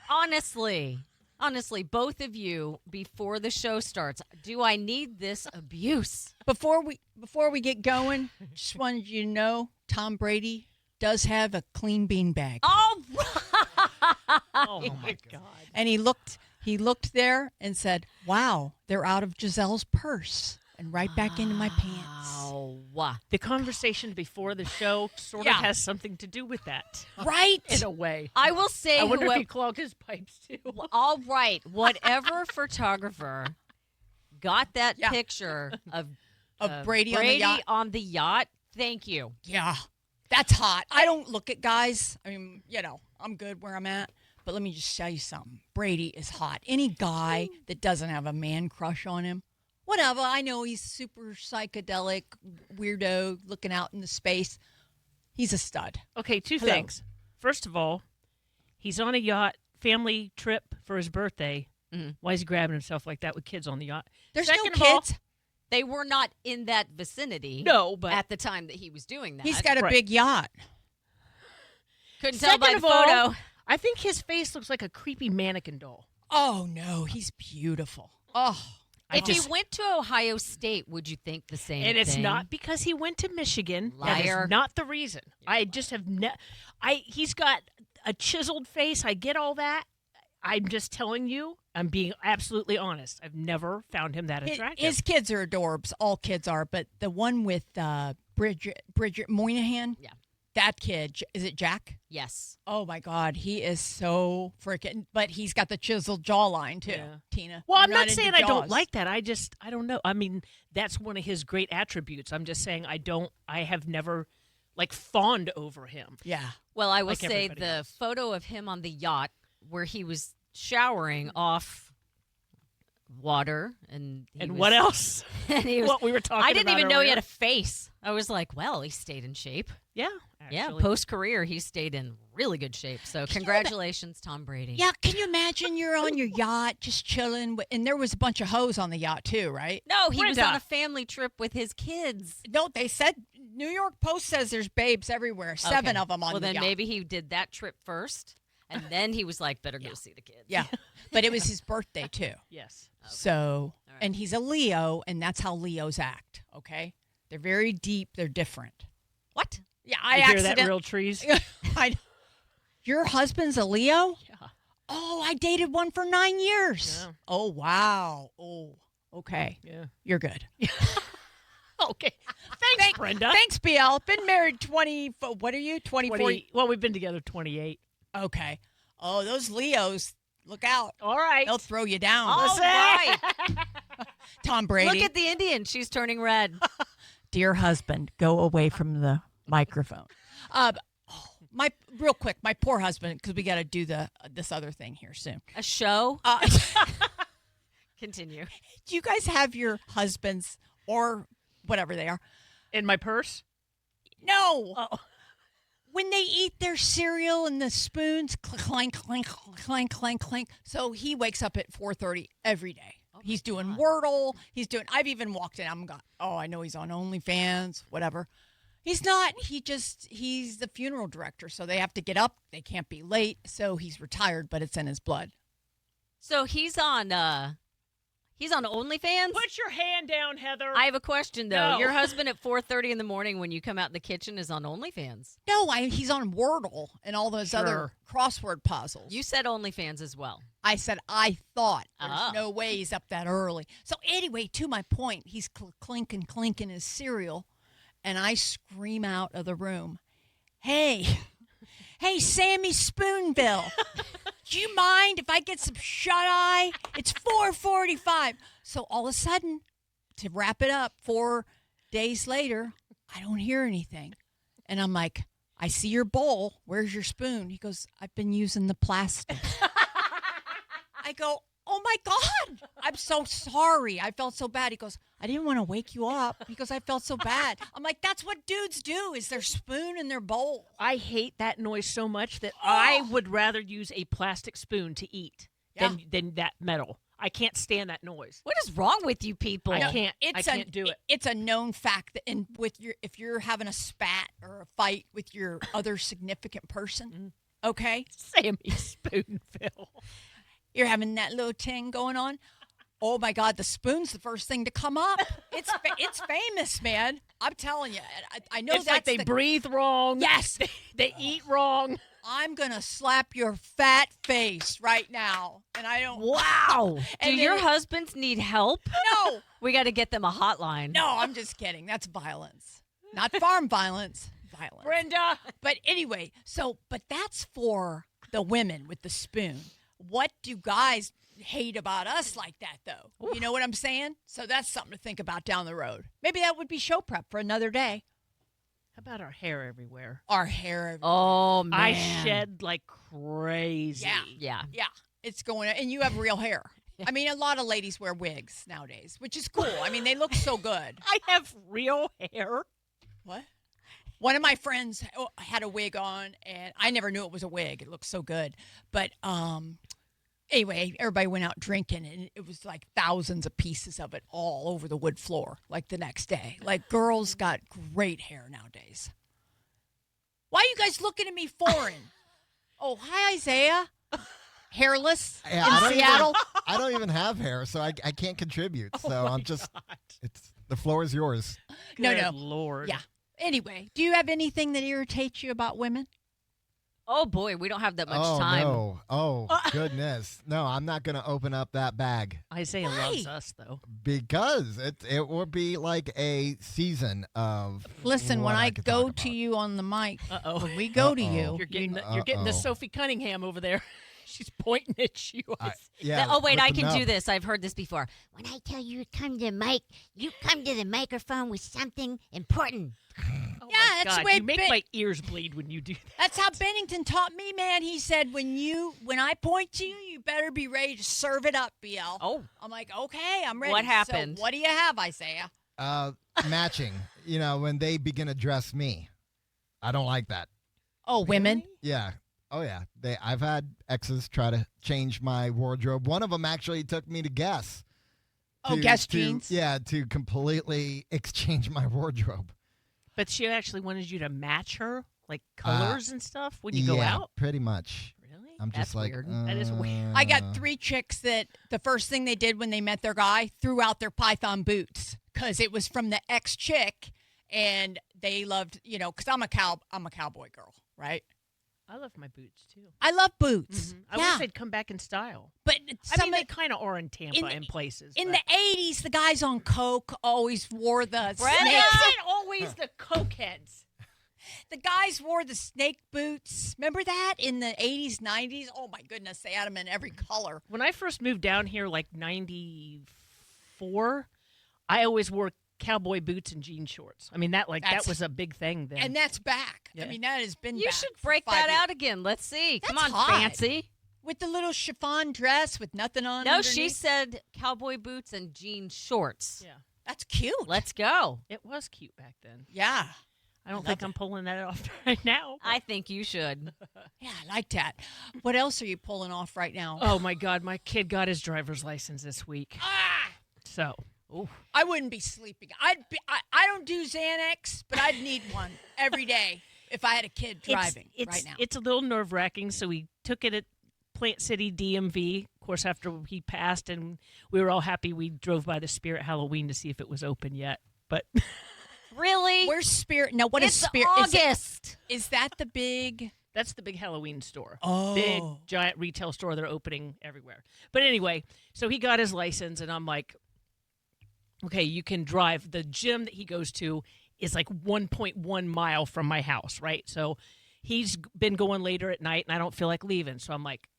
Honestly, both of you, before the show starts, do I need this abuse? Before we get going, just wanted you to know Tom Brady does have a clean bean bag. All right. Oh my God. And he looked there and said, "Wow, they're out of Giselle's purse." And right back into my pants. Oh, The conversation before the show sort of has something to do with that. Right? In a way. I will say, I wonder if he clogged his pipes too. all right, whatever photographer got that picture of Brady on the yacht, thank you. Yeah, that's hot. I don't look at guys. I mean, I'm good where I'm at. But let me just tell you something. Brady is hot. Any guy that doesn't have a man crush on him, whatever. I know he's super psychedelic, weirdo, looking out into space. He's a stud. Okay, two things. First of all, he's on a yacht, family trip for his birthday. Mm-hmm. Why is he grabbing himself like that with kids on the yacht? There's Second no kids. They were not in that vicinity. No, but at the time that he was doing that. He's got a big yacht. Couldn't tell by the photo. All, I think his face looks like a creepy mannequin doll. Oh, no. He's beautiful. Oh. If he went to Ohio State, would you think the same thing? And it's not because he went to Michigan. Liar. That is not the reason. I just have he's got a chiseled face. I get all that. I'm just telling you, I'm being absolutely honest. I've never found him that attractive. His kids are adorbs. All kids are. But the one with Bridget Moynihan, that kid, is it Jack? Yes. Oh, my God. He is so freaking, but he's got the chiseled jawline, too, Tina. Well, I'm not saying I don't like that. I don't know. I mean, that's one of his great attributes. I'm just saying I have never, fawned over him. Yeah. Well, I will say the photo of him on the yacht where he was showering off water and what else? And he was, what we were talking about I didn't even know earlier. he had a face. I was like, well, he stayed in shape. Yeah. Yeah, post-career, he stayed in really good shape. So congratulations, Tom Brady. Yeah, can you imagine you're on your yacht just chilling? And there was a bunch of hoes on the yacht, too, right? No, he was on a family trip with his kids. No, they said, New York Post says there's babes everywhere. 7 of them on the yacht. Well, then maybe he did that trip first, and then he was like, better go see the kids. Yeah, but it was his birthday, too. Yes. Okay. So, and he's a Leo, and that's how Leos act, okay? They're very deep. They're different. What? Yeah, I hear that real trees. Your husband's a Leo? Yeah. Oh, I dated one for 9 years. Yeah. Oh, wow. Oh, okay. Yeah. You're good. Okay. Thanks, Brenda. Thanks, BL. Been married 20, what are you, 24? 20, well, we've been together 28. Okay. Oh, those Leos, look out. All right. They'll throw you down. All right. Tom Brady. Look at the Indian. She's turning red. Dear husband, go away from the microphone. Real quick, my poor husband, because we got to do this other thing here soon. A show? Continue. Do you guys have your husbands or whatever they are in my purse? No. Oh. When they eat their cereal and the spoons, clank, clank, clank, clank, clank. So he wakes up at 4:30 every day. He's doing Wordle. I've even walked in. I'm going, I know he's on OnlyFans, whatever. He's not. He's the funeral director. So they have to get up. They can't be late. So he's retired, but it's in his blood. So he's on OnlyFans? Put your hand down, Heather. I have a question, though. No. Your husband at 4:30 in the morning when you come out in the kitchen is on OnlyFans. No, he's on Wordle and all those other crossword puzzles. You said OnlyFans as well. I said I thought. There's no way he's up that early. So anyway, to my point, he's clinking his cereal, and I scream out of the room, Hey, Sammy Spoonbill, do you mind if I get some shut-eye? It's 4:45. So all of a sudden, to wrap it up, 4 days later, I don't hear anything. And I'm like, I see your bowl. Where's your spoon? He goes, I've been using the plastic. I go, oh, my God. I'm so sorry. I felt so bad. He goes, I didn't want to wake you up because I felt so bad. I'm like, that's what dudes do is their spoon in their bowl. I hate that noise so much that I would rather use a plastic spoon to eat than that metal. I can't stand that noise. What is wrong with you people? I can't do it. It's a known fact that if you're having a spat or a fight with your other significant person, Okay? Sammy Spoonville. You're having that little ting going on. Oh my God, the spoon's the first thing to come up. It's famous, man. I'm telling you. I know It's like they breathe wrong. Yes. They eat wrong. I'm gonna slap your fat face right now, and I don't. Wow. Do And your then- husbands need help? No, We got to get them a hotline. no, I'm just kidding. That's violence, not farm violence. Violence. Brenda. But anyway, but that's for the women with the spoon. What do guys hate about us like that, though? You know what I'm saying? So that's something to think about down the road. Maybe that would be show prep for another day. How about our hair everywhere? Our hair. Oh, man. I shed like crazy. Yeah. Yeah, it's going. And you have real hair. I mean, a lot of ladies wear wigs nowadays, which is cool. I mean, they look so good. I have real hair. What? One of my friends had a wig on, and I never knew it was a wig. It looked so good. But anyway, everybody went out drinking, and it was like thousands of pieces of it all over the wood floor, like the next day. Like, girls got great hair nowadays. Why are you guys looking at me foreign? Oh, hi, Isaiah. Hairless in Seattle. I don't even have hair, so I can't contribute. So I'm just, the floor is yours. No. Good Lord. Yeah. Anyway, do you have anything that irritates you about women? Oh, boy. We don't have that much Oh, time. no. Oh, goodness. No, I'm not going to open up that bag Isaiah Why? loves us, though. because it will be like a season of. Listen, when what I could go talk to about. you on the mic, Uh-oh. when we go to Uh-oh. you, You're getting the Sophie Cunningham over there. She's pointing at you. Yeah. Oh, wait, with I the can do nub. this. I've heard this before. When I tell you to come to the mic, you come to the microphone with something important. Oh Yeah, my that's the God. way You make Ben- my ears bleed when you do that. that's how Bennington taught me, man. He said, when I point to you, you better be ready to serve it up, BL. Oh. I'm like, okay, I'm ready. What happened? So what do you have, Isaiah? Matching. When they begin to dress me, I don't like that. Oh, women. Yeah. Oh yeah. I've had exes try to change my wardrobe. One of them actually took me to Guess. Oh, Guess jeans? Yeah, to completely exchange my wardrobe. But she actually wanted you to match her, like colors and stuff, when you go Yeah, out? pretty much. Really? I'm That's just like, weird. That is weird. I got 3 chicks that the first thing they did when they met their guy, threw out their Python boots because it was from the ex-chick, and they loved, because I'm a cowboy girl, right? I love my boots, too. I love boots. I Yeah, wish they'd come back in style. but I mean, they kind of are in Tampa in- in places. in but- the 80s, the guys on coke always wore the Brenda! snake. It's always the cokeheads. The guys wore the snake boots. Remember that in the 80s, 90s? Oh, my goodness. They had them in every color. When I first moved down here, like 94, I always wore cowboy boots and jean shorts. I mean, that That's- was a big thing then. And that's back. Yeah. I mean, that has been You back should for break 5 that years. out again. Let's see. Come That's on, hot. fancy. With the little chiffon dress with nothing on No, she underneath. said cowboy boots and jean shorts. yeah, That's cute. Let's go. it was cute back then. Yeah. I don't love think I'm pulling that off right now. I think you should. Yeah, I like that. What else are you pulling off right now? Oh my God, my kid got his driver's license this week. Ah! So, I wouldn't be sleeping. I don't do Xanax, but I'd need one every day if I had a kid driving right now. It's a little nerve wracking. So we took it at Plant City DMV. Of course, after he passed, and we were all happy. We drove by the Spirit Halloween to see if it was open yet, but. Really? Where's Spirit? Now, what is It's Spirit? August. Is that the big? That's the big Halloween store. Oh. Big, giant retail store. They're opening everywhere. But anyway, so he got his license, and I'm like, okay, you can drive. The gym that he goes to is like 1.1 mile from my house, right? So he's been going later at night, and I don't feel like leaving. So I'm like,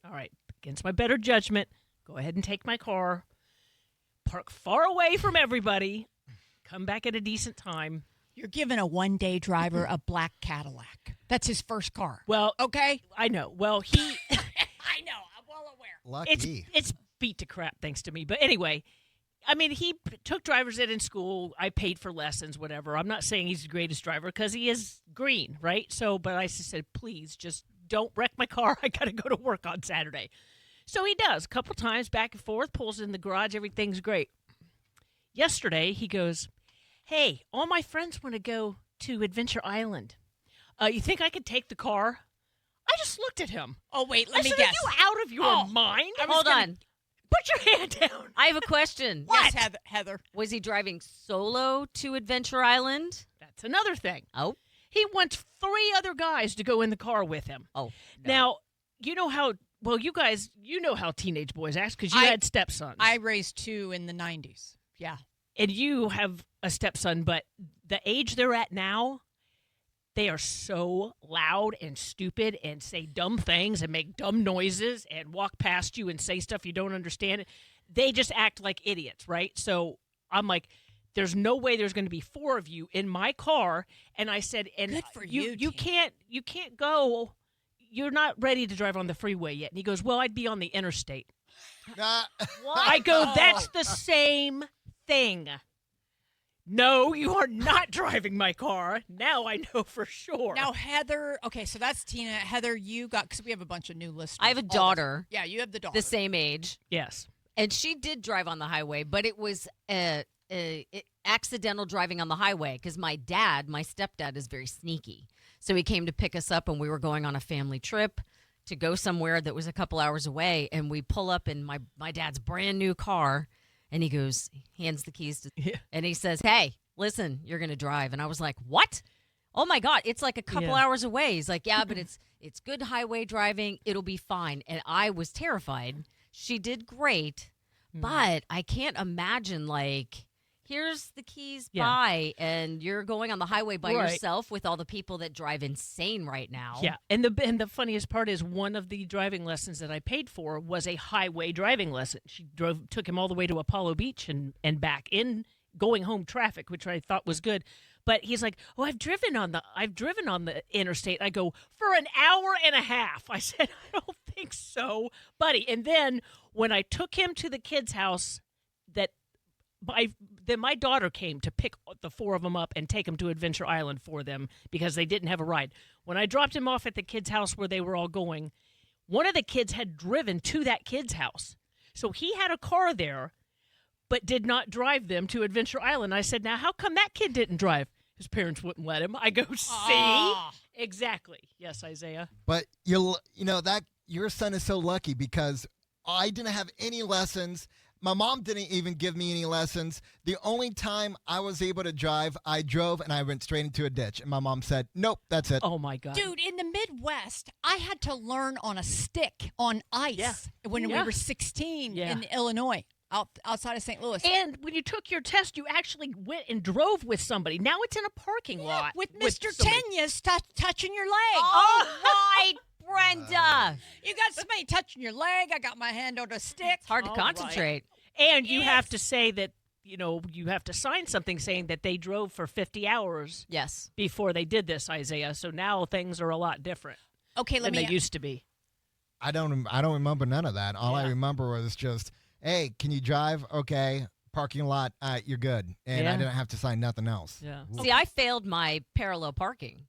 all right, against my better judgment, go ahead and take my car, park far away from everybody, come back at a decent time. You're giving a one-day driver a black Cadillac. That's his first car. Well, Okay. I know. Well, he I know. I'm well aware. Lucky. it's beat to crap thanks to me. But anyway, I mean, he took driver's ed in school. I paid for lessons, whatever. I'm not saying he's the greatest driver because he is green, right? So, but I just said, please, just don't wreck my car. I got to go to work on Saturday. So he does a couple times, back and forth, pulls in the garage. Everything's great. Yesterday, he goes, hey, all my friends want to go to Adventure Island. You think I could take the car? I just looked at him. Oh, wait, I let me said, guess. Are you out of your mind? Hold on. Put your hand down. I have a question. Yes, Heather. Was he driving solo to Adventure Island? That's another thing. Oh. He wants 3 other guys to go in the car with him. Oh. No. Now, you know how, well, you guys, you know how teenage boys act because you had stepsons. I raised 2 in the 90s. Yeah. And you have a stepson, but the age they're at now, they are so loud and stupid and say dumb things and make dumb noises and walk past you and say stuff you don't understand. They just act like idiots, right? So I'm like, there's no way there's going to be 4 of you in my car. And I said, and Good for you you can't go. You're not ready to drive on the freeway yet. And he goes, well, I'd be on the interstate. I go, that's the same thing. No, you are not driving my car. Now I know for sure. Now, Heather, okay, so that's Tina. Heather, you got, because we have a bunch of new listeners. I have a daughter. Yeah, you have the daughter. The same age. Yes. And she did drive on the highway, but it was accidental driving on the highway because my stepdad is very sneaky. So he came to pick us up, and we were going on a family trip to go somewhere that was a couple hours away. And we pull up in my dad's brand new car, and he goes, hands the keys to, and he says, hey, listen, you're going to drive. And I was like, what? Oh, my God, it's like a couple hours away. He's like, yeah, but it's good highway driving. It'll be fine. And I was terrified. She did great, but I can't imagine, like, here's the keys, bye, and you're going on the highway by yourself with all the people that drive insane right now. Yeah, and the funniest part is one of the driving lessons that I paid for was a highway driving lesson. She took him all the way to Apollo Beach and back in going home traffic, which I thought was good. But he's like, "Oh, I've driven on the interstate." I go, "For an hour and a half." I said, "I don't think so, buddy." And then when I took him to the kids' house, then my daughter came to pick the 4 of them up and take them to Adventure Island for them because they didn't have a ride. When I dropped him off at the kids' house where they were all going, one of the kids had driven to that kid's house. So he had a car there, but did not drive them to Adventure Island. I said, now, how come that kid didn't drive? His parents wouldn't let him. I go, see? Exactly. Yes, Isaiah. But you know that your son is so lucky because I didn't have any lessons. My mom didn't even give me any lessons. The only time I was able to drive, I drove and I went straight into a ditch. And my mom said, nope, that's it. Oh, my God. Dude, in the Midwest, I had to learn on a stick on ice when we were 16 in Illinois, outside of St. Louis. And when you took your test, you actually went and drove with somebody. Now it's in a parking lot. With Mr. Tenyas touching your leg. Oh, right, Brenda. You got somebody touching your leg. I got my hand on a stick. It's hard to concentrate. And you have to say that, you have to sign something saying that they drove for 50 hours before they did this, Isaiah. So now things are a lot different than they used to be. I don't remember none of that. All I remember was just, hey, can you drive? Okay. Parking lot, you're good. And I didn't have to sign nothing else. Yeah. See, I failed my parallel parking.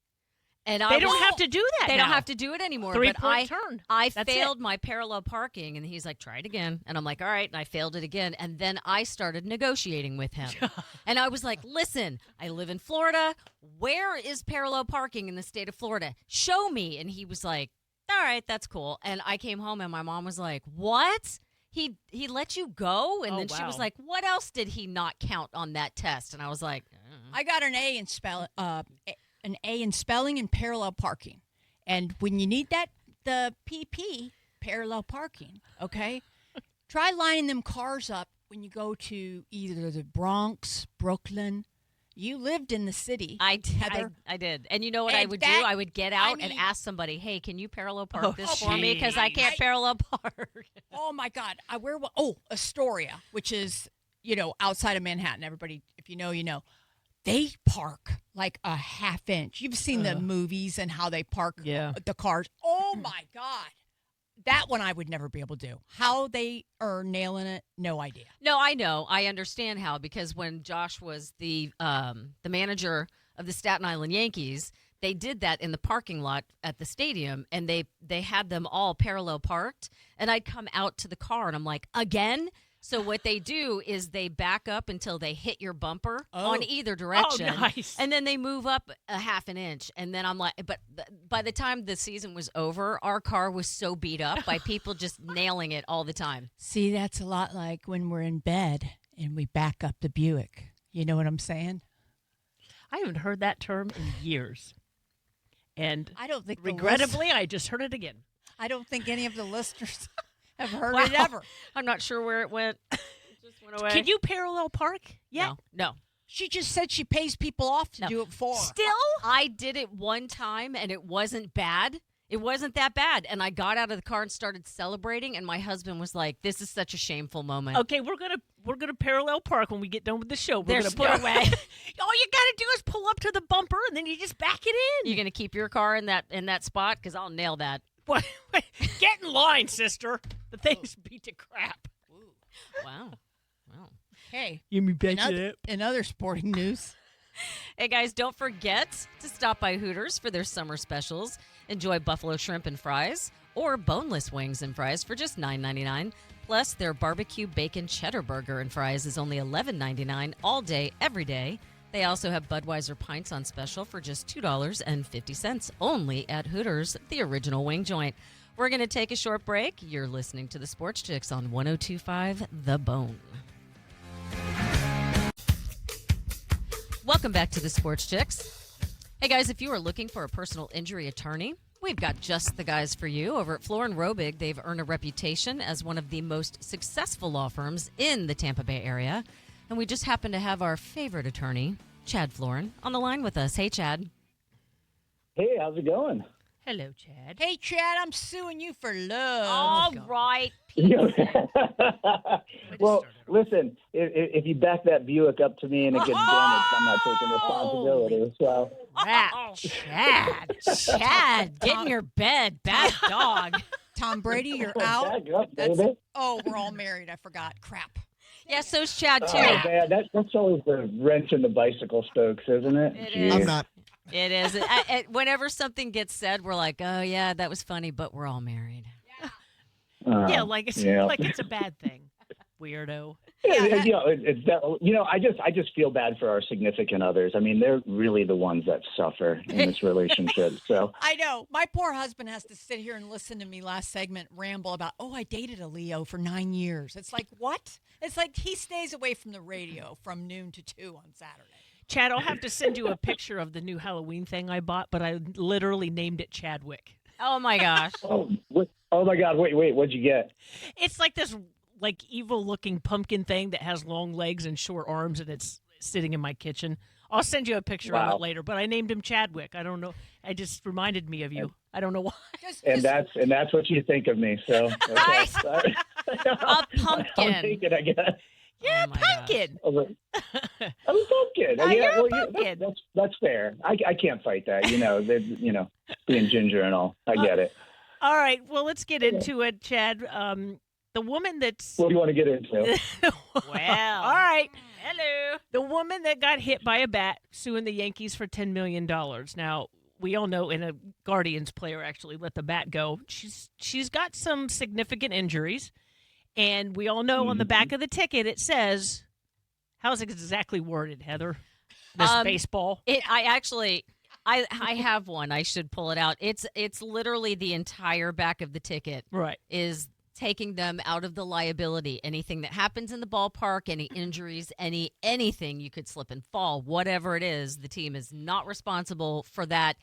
And they don't have to do that They now. don't have to do it anymore. Three-point turn. I failed my parallel parking, and he's like, try it again. And I'm like, all right. And I failed it again. And then I started negotiating with him. And I was like, listen, I live in Florida. Where is parallel parking in the state of Florida? Show me. And he was like, all right, that's cool. And I came home, and my mom was like, what? He let you go? And then she was like, what else did he not count on that test? And I was like, I got an A in spelling and parallel parking. And when you need the PP, parallel parking, okay? Try lining them cars up when you go to either the Bronx, Brooklyn. You lived in the city. I did. Heather. I did. And you know what I would do? I would get out and ask somebody, hey, can you parallel park this for me? Because I can't parallel park. Oh, my God. Astoria, which is, outside of Manhattan. Everybody, if you know, you know. They park like a half inch. You've seen the movies and how they park the cars. Oh, my God. That one I would never be able to do. How they are nailing it, no idea. No, I know. I understand how, because when Josh was the manager of the Staten Island Yankees, they did that in the parking lot at the stadium, and they had them all parallel parked, and I'd come out to the car, and I'm like, again? So what they do is they back up until they hit your bumper on either direction. Oh, nice. And then they move up a half an inch. And then I'm like, but by the time the season was over, our car was so beat up by people just nailing it all the time. See, that's a lot like when we're in bed and we back up the Buick. You know what I'm saying? I haven't heard that term in years. And I don't think regrettably, I just heard it again. I don't think any of the listeners have heard Wow. it ever. I'm not sure where it went. It just went away. Can you parallel park? Yeah. No. She just said she pays people off to do it for her. Still? I did it one time and it wasn't bad. It wasn't that bad. And I got out of the car and started celebrating. And my husband was like, this is such a shameful moment. Okay, we're gonna parallel park when we get done with the show. We're There's gonna put no way. All you gotta do is pull up to the bumper and then you just back it in. You're going to keep your car in that spot? Because I'll nail that. What? Get in line, sister. The thing's beat to crap. Wow. Hey, You me back in other sporting news. Hey, guys, don't forget to stop by Hooters for their summer specials. Enjoy buffalo shrimp and fries or boneless wings and fries for just $9.99. Plus, their barbecue bacon cheddar burger and fries is only $11.99 all day, every day. They also have Budweiser pints on special for just $2.50 only at Hooters, the original wing joint. We're going to take a short break. You're listening to the Sports Chicks on 102.5 The Bone. Welcome back to the Sports Chicks. Hey guys, if you are looking for a personal injury attorney, we've got just the guys for you. Over at Florin Robig, they've earned a reputation as one of the most successful law firms in the Tampa Bay area. And we just happen to have our favorite attorney, Chad Florin, on the line with us. Hey, Chad. Hey, how's it going? Hello, Chad. Hey, Chad, I'm suing you for love. All right. Well, listen, if you back that Buick up to me and it gets damaged, I'm not taking responsibility. So, Chad. Chad, get in your bed. Bad dog. Tom Brady, you're out. back up, baby. Oh, we're all married. I forgot. Crap. Yeah, so's Chad, too. Oh, man, that's always the wrench in the bicycle spokes, isn't it? It Jeez. is. I'm not. It is. Whenever something gets said, we're like, oh, yeah, that was funny, but we're all married. Yeah, like it's a bad thing. Weirdo. It's that. I just feel bad for our significant others. I mean, they're really the ones that suffer in this relationship. So I know. My poor husband has to sit here and listen to me last segment ramble about, I dated a Leo for 9 years. It's like, what? It's like he stays away from the radio from noon to 2 on Saturday. Chad, I'll have to send you a picture of the new Halloween thing I bought, but I literally named it Chadwick. Oh, my gosh. oh my God, wait, what'd you get? It's like this evil-looking pumpkin thing that has long legs and short arms, and it's sitting in my kitchen. I'll send you a picture of it later, but I named him Chadwick. I don't know. It just reminded me of you. I don't know why. And that's what you think of me. So okay. A pumpkin. I'm thinking, I guess. Yeah, Oh my pumpkin. I'm a pumpkin. You're a pumpkin. That's fair. I can't fight that. Being ginger and all. I get it. All right. Well, let's get into it, Chad. The woman that's What do you want to get into? Well. all right. Hello. The woman that got hit by a bat suing the Yankees for $10 million. Now, we all know, and a Guardians player actually let the bat go. She's got some significant injuries, and we all know on the back of the ticket it says, how's it exactly worded, Heather? This baseball. I have one. I should pull it out. It's literally the entire back of the ticket. Right. Is taking them out of the liability. Anything that happens in the ballpark, any injuries, anything, you could slip and fall, whatever it is, the team is not responsible for that.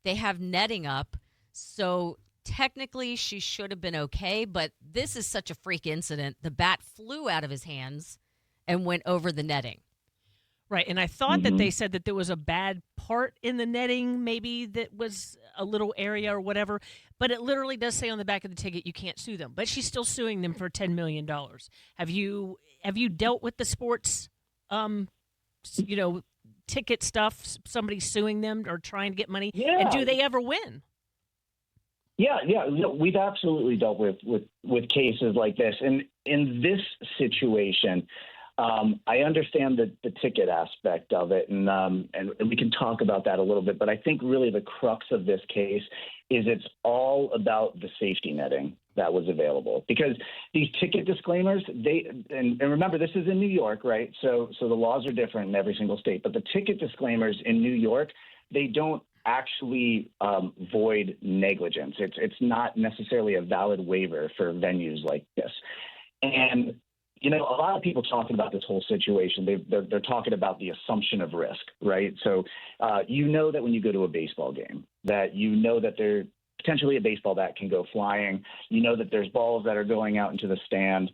They have netting up, so technically she should have been okay, but this is such a freak incident. The bat flew out of his hands and went over the netting. Right, and I thought that they said that there was a bad part in the netting, maybe that was a little area or whatever, but it literally does say on the back of the ticket you can't sue them, but she's still suing them for $10 million. Have you dealt with the sports, ticket stuff, somebody suing them or trying to get money? Yeah. And do they ever win? Yeah. We've absolutely dealt with cases like this. And in this situation, I understand the ticket aspect of it, and we can talk about that a little bit. But I think really the crux of this case is it's all about the safety netting that was available, because these ticket disclaimers, and remember, this is in New York, right? So the laws are different in every single state, but the ticket disclaimers in New York, they don't actually void negligence. It's not necessarily a valid waiver for venues like this. And a lot of people talking about this whole situation, they're talking about the assumption of risk, right? So that when you go to a baseball game, that that there potentially a baseball bat can go flying, that there's balls that are going out into the stand,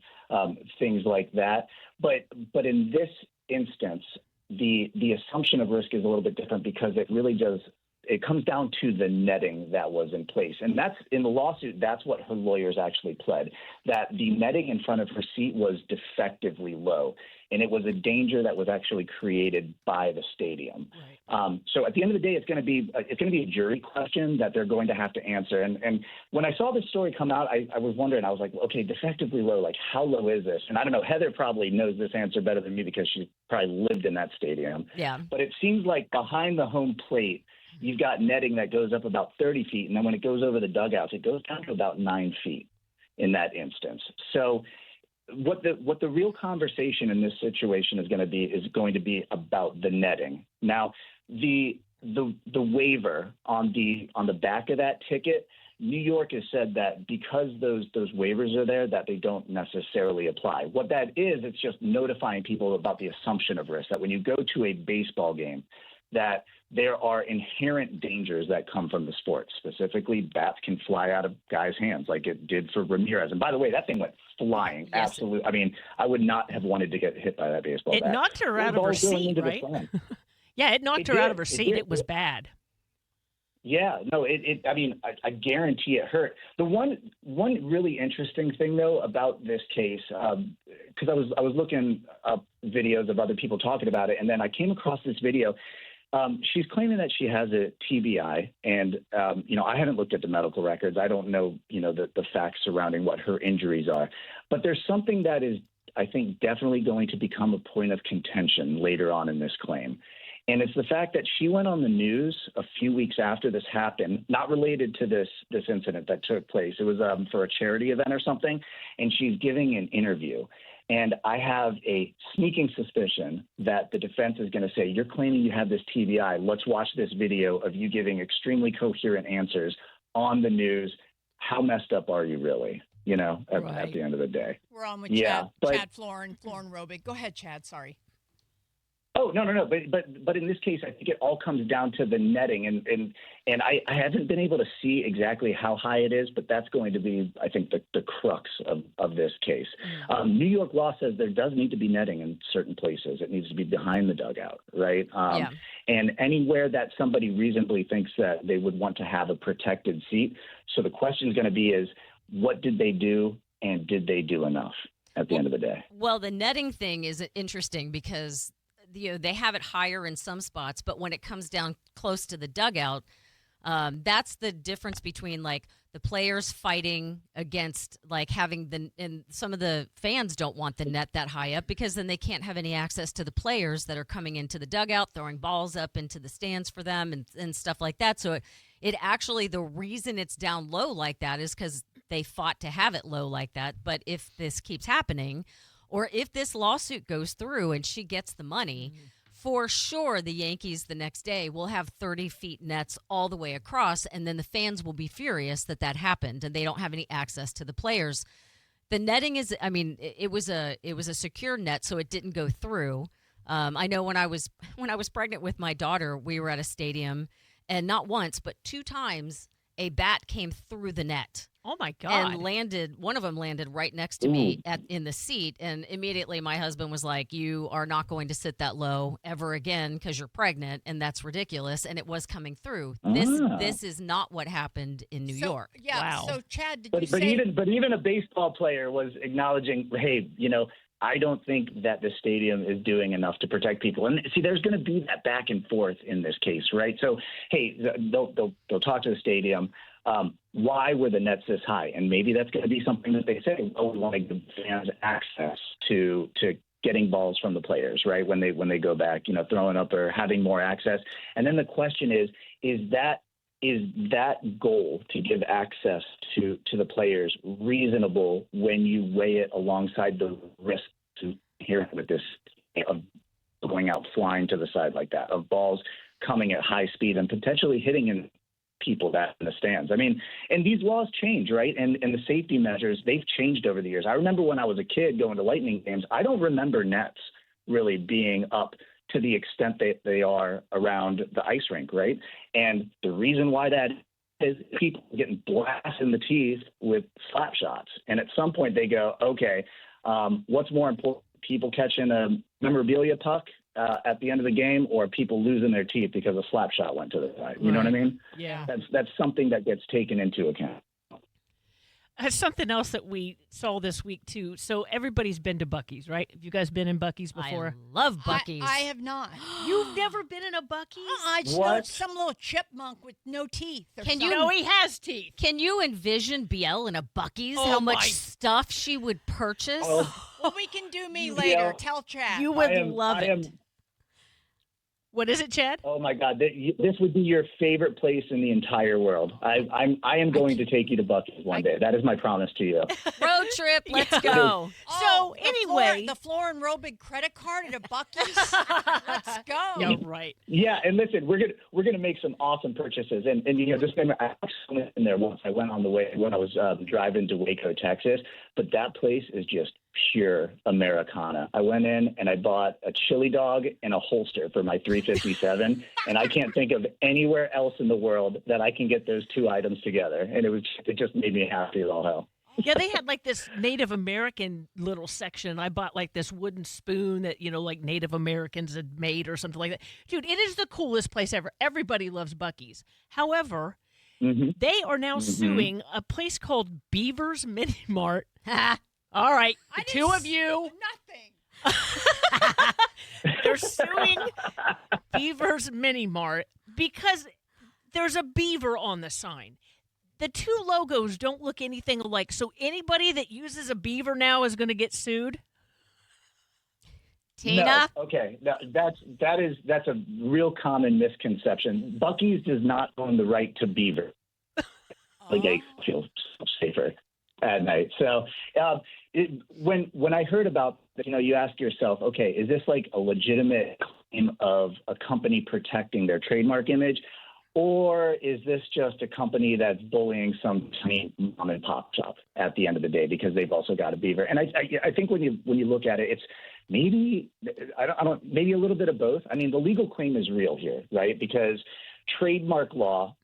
things like that. But in this instance, the assumption of risk is a little bit different, because it really does. It comes down to the netting that was in place. And that's in the lawsuit. That's what her lawyers actually pled, that the netting in front of her seat was defectively low. And it was a danger that was actually created by the stadium. Right. So at the end of the day, it's going to be a jury question that they're going to have to answer. And when I saw this story come out, I was wondering, I was like, okay, defectively low, like how low is this? And I don't know, Heather probably knows this answer better than me, because she probably lived in that stadium. Yeah. But it seems like behind the home plate, you've got netting that goes up about 30 feet. And then when it goes over the dugouts, it goes down to about 9 feet in that instance. So what the real conversation in this situation is going to be about the netting. Now, the waiver on the back of that ticket, New York has said that because those waivers are there, that they don't necessarily apply. What that is, it's just notifying people about the assumption of risk, that when you go to a baseball game, that there are inherent dangers that come from the sport. Specifically, bats can fly out of guys' hands like it did for Ramirez. And by the way, that thing went flying. Yes. Absolutely. I mean, I would not have wanted to get hit by that baseball bat. It knocked her out of her seat, right? Yeah, it knocked her out of her seat. It was bad. Yeah, no, I guarantee it hurt. The one really interesting thing, though, about this case, because I was looking up videos of other people talking about it, and then I came across this video. She's claiming that she has a TBI, and I haven't looked at the medical records. I don't know, the facts surrounding what her injuries are. But there's something that is, I think, definitely going to become a point of contention later on in this claim. And it's the fact that she went on the news a few weeks after this happened, not related to this incident that took place. It was for a charity event or something, and she's giving an interview. And I have a sneaking suspicion that the defense is going to say, you're claiming you have this TBI. Let's watch this video of you giving extremely coherent answers on the news. How messed up are you really, at the end of the day? We're on with Chad Florin Robig. Go ahead, Chad. Sorry. Oh, no. But in this case, I think it all comes down to the netting. And I haven't been able to see exactly how high it is, but that's going to be, I think, the crux of this case. New York law says there does need to be netting in certain places. It needs to be behind the dugout, right? And anywhere that somebody reasonably thinks that they would want to have a protected seat. So the question is going to be is, what did they do, and did they do enough at the end of the day? Well, the netting thing is interesting because they have it higher in some spots, but when it comes down close to the dugout, that's the difference between like the players fighting against like having and some of the fans don't want the net that high up, because then they can't have any access to the players that are coming into the dugout, throwing balls up into the stands for them and stuff like that. So it actually, the reason it's down low like that is because they fought to have it low like that. But if this keeps happening, or if this lawsuit goes through and she gets the money, for sure the Yankees the next day will have 30 feet nets all the way across, and then the fans will be furious that happened and they don't have any access to the players. The netting is, it was a secure net, so it didn't go through. I know when I was pregnant with my daughter, we were at a stadium, and not once but 2 times a bat came through the net. Oh, my God. And one of them landed right next to me in the seat. And immediately my husband was like, you are not going to sit that low ever again because you're pregnant, and that's ridiculous. And it was coming through. This is not what happened in New York. Yeah. Wow. So, Chad, did but you say... even a baseball player was acknowledging, hey, I don't think that the stadium is doing enough to protect people. And see, there's going to be that back and forth in this case, right? So, hey, they'll talk to the stadium. Why were the nets this high? And maybe that's going to be something that they say, we want to give fans access to getting balls from the players, right? When they go back, throwing up or having more access. And then the question is that goal to give access to the players reasonable when you weigh it alongside the risk inherent with this of going out flying to the side like that, of balls coming at high speed and potentially hitting in people that in the stands? I mean, and these laws change, right? And the safety measures, they've changed over the years. I remember when I was a kid going to Lightning games, I don't remember nets really being up to the extent that they are around the ice rink, right? And the reason why that is people getting blasted in the teeth with slap shots. And at some point they go, okay, what's more important, people catching a memorabilia puck at the end of the game or people losing their teeth because a slap shot went to the side? You know what I mean? Yeah. That's something that gets taken into account. Something else that we saw this week, too. So everybody's been to Buc-ee's, right? Have you guys been in Buc-ee's before? I love Buc-ee's. I have not. You've never been in a Buc-ee's? I just know What? it's some little chipmunk with no teeth. Or Can you- something. No, he has teeth. Can you envision Biel in a Buc-ee's? Oh, How much my- stuff she would purchase? Oh, Well, we can do me Yeah. later. Tell Chad. You would I am- love I it. am- What is it, Chad? Oh my God, this would be your favorite place in the entire world. I am going to take you to Buc-ee's one day. That is my promise to you. Road trip, let's Yeah. go. Oh, So, anyway. the Florin Robig credit card at a Buc-ee's. Let's go. Yeah, right. Yeah, and listen, we're gonna make some awesome purchases, and just remember, I actually went in there once. I went on the way when I was driving to Waco, Texas, but that place is just pure Americana. I went in and I bought a chili dog and a holster for my 357, and I can't think of anywhere else in the world that I can get those two items together, and it just made me happy as all hell. Yeah, they had like this Native American little section. I bought like this wooden spoon that, like Native Americans had made or something like that. Dude, it is the coolest place ever. Everybody loves Buc-ee's. However, they are now suing a place called Beaver's Mini Mart. All right, the two of you. Nothing. They're suing Beaver's Mini Mart because there's a beaver on the sign. The two logos don't look anything alike, so anybody that uses a beaver now is going to get sued. Tina? No, okay, that's a real common misconception. Buc-ee's does not own the right to beaver. Like they feel safer at night. So when I heard about, you ask yourself, okay, is this like a legitimate claim of a company protecting their trademark image? Or is this just a company that's bullying some tiny mom and pop shop at the end of the day because they've also got a beaver? And I think when you look at it, it's maybe maybe a little bit of both. I mean, the legal claim is real here, right? Because trademark law,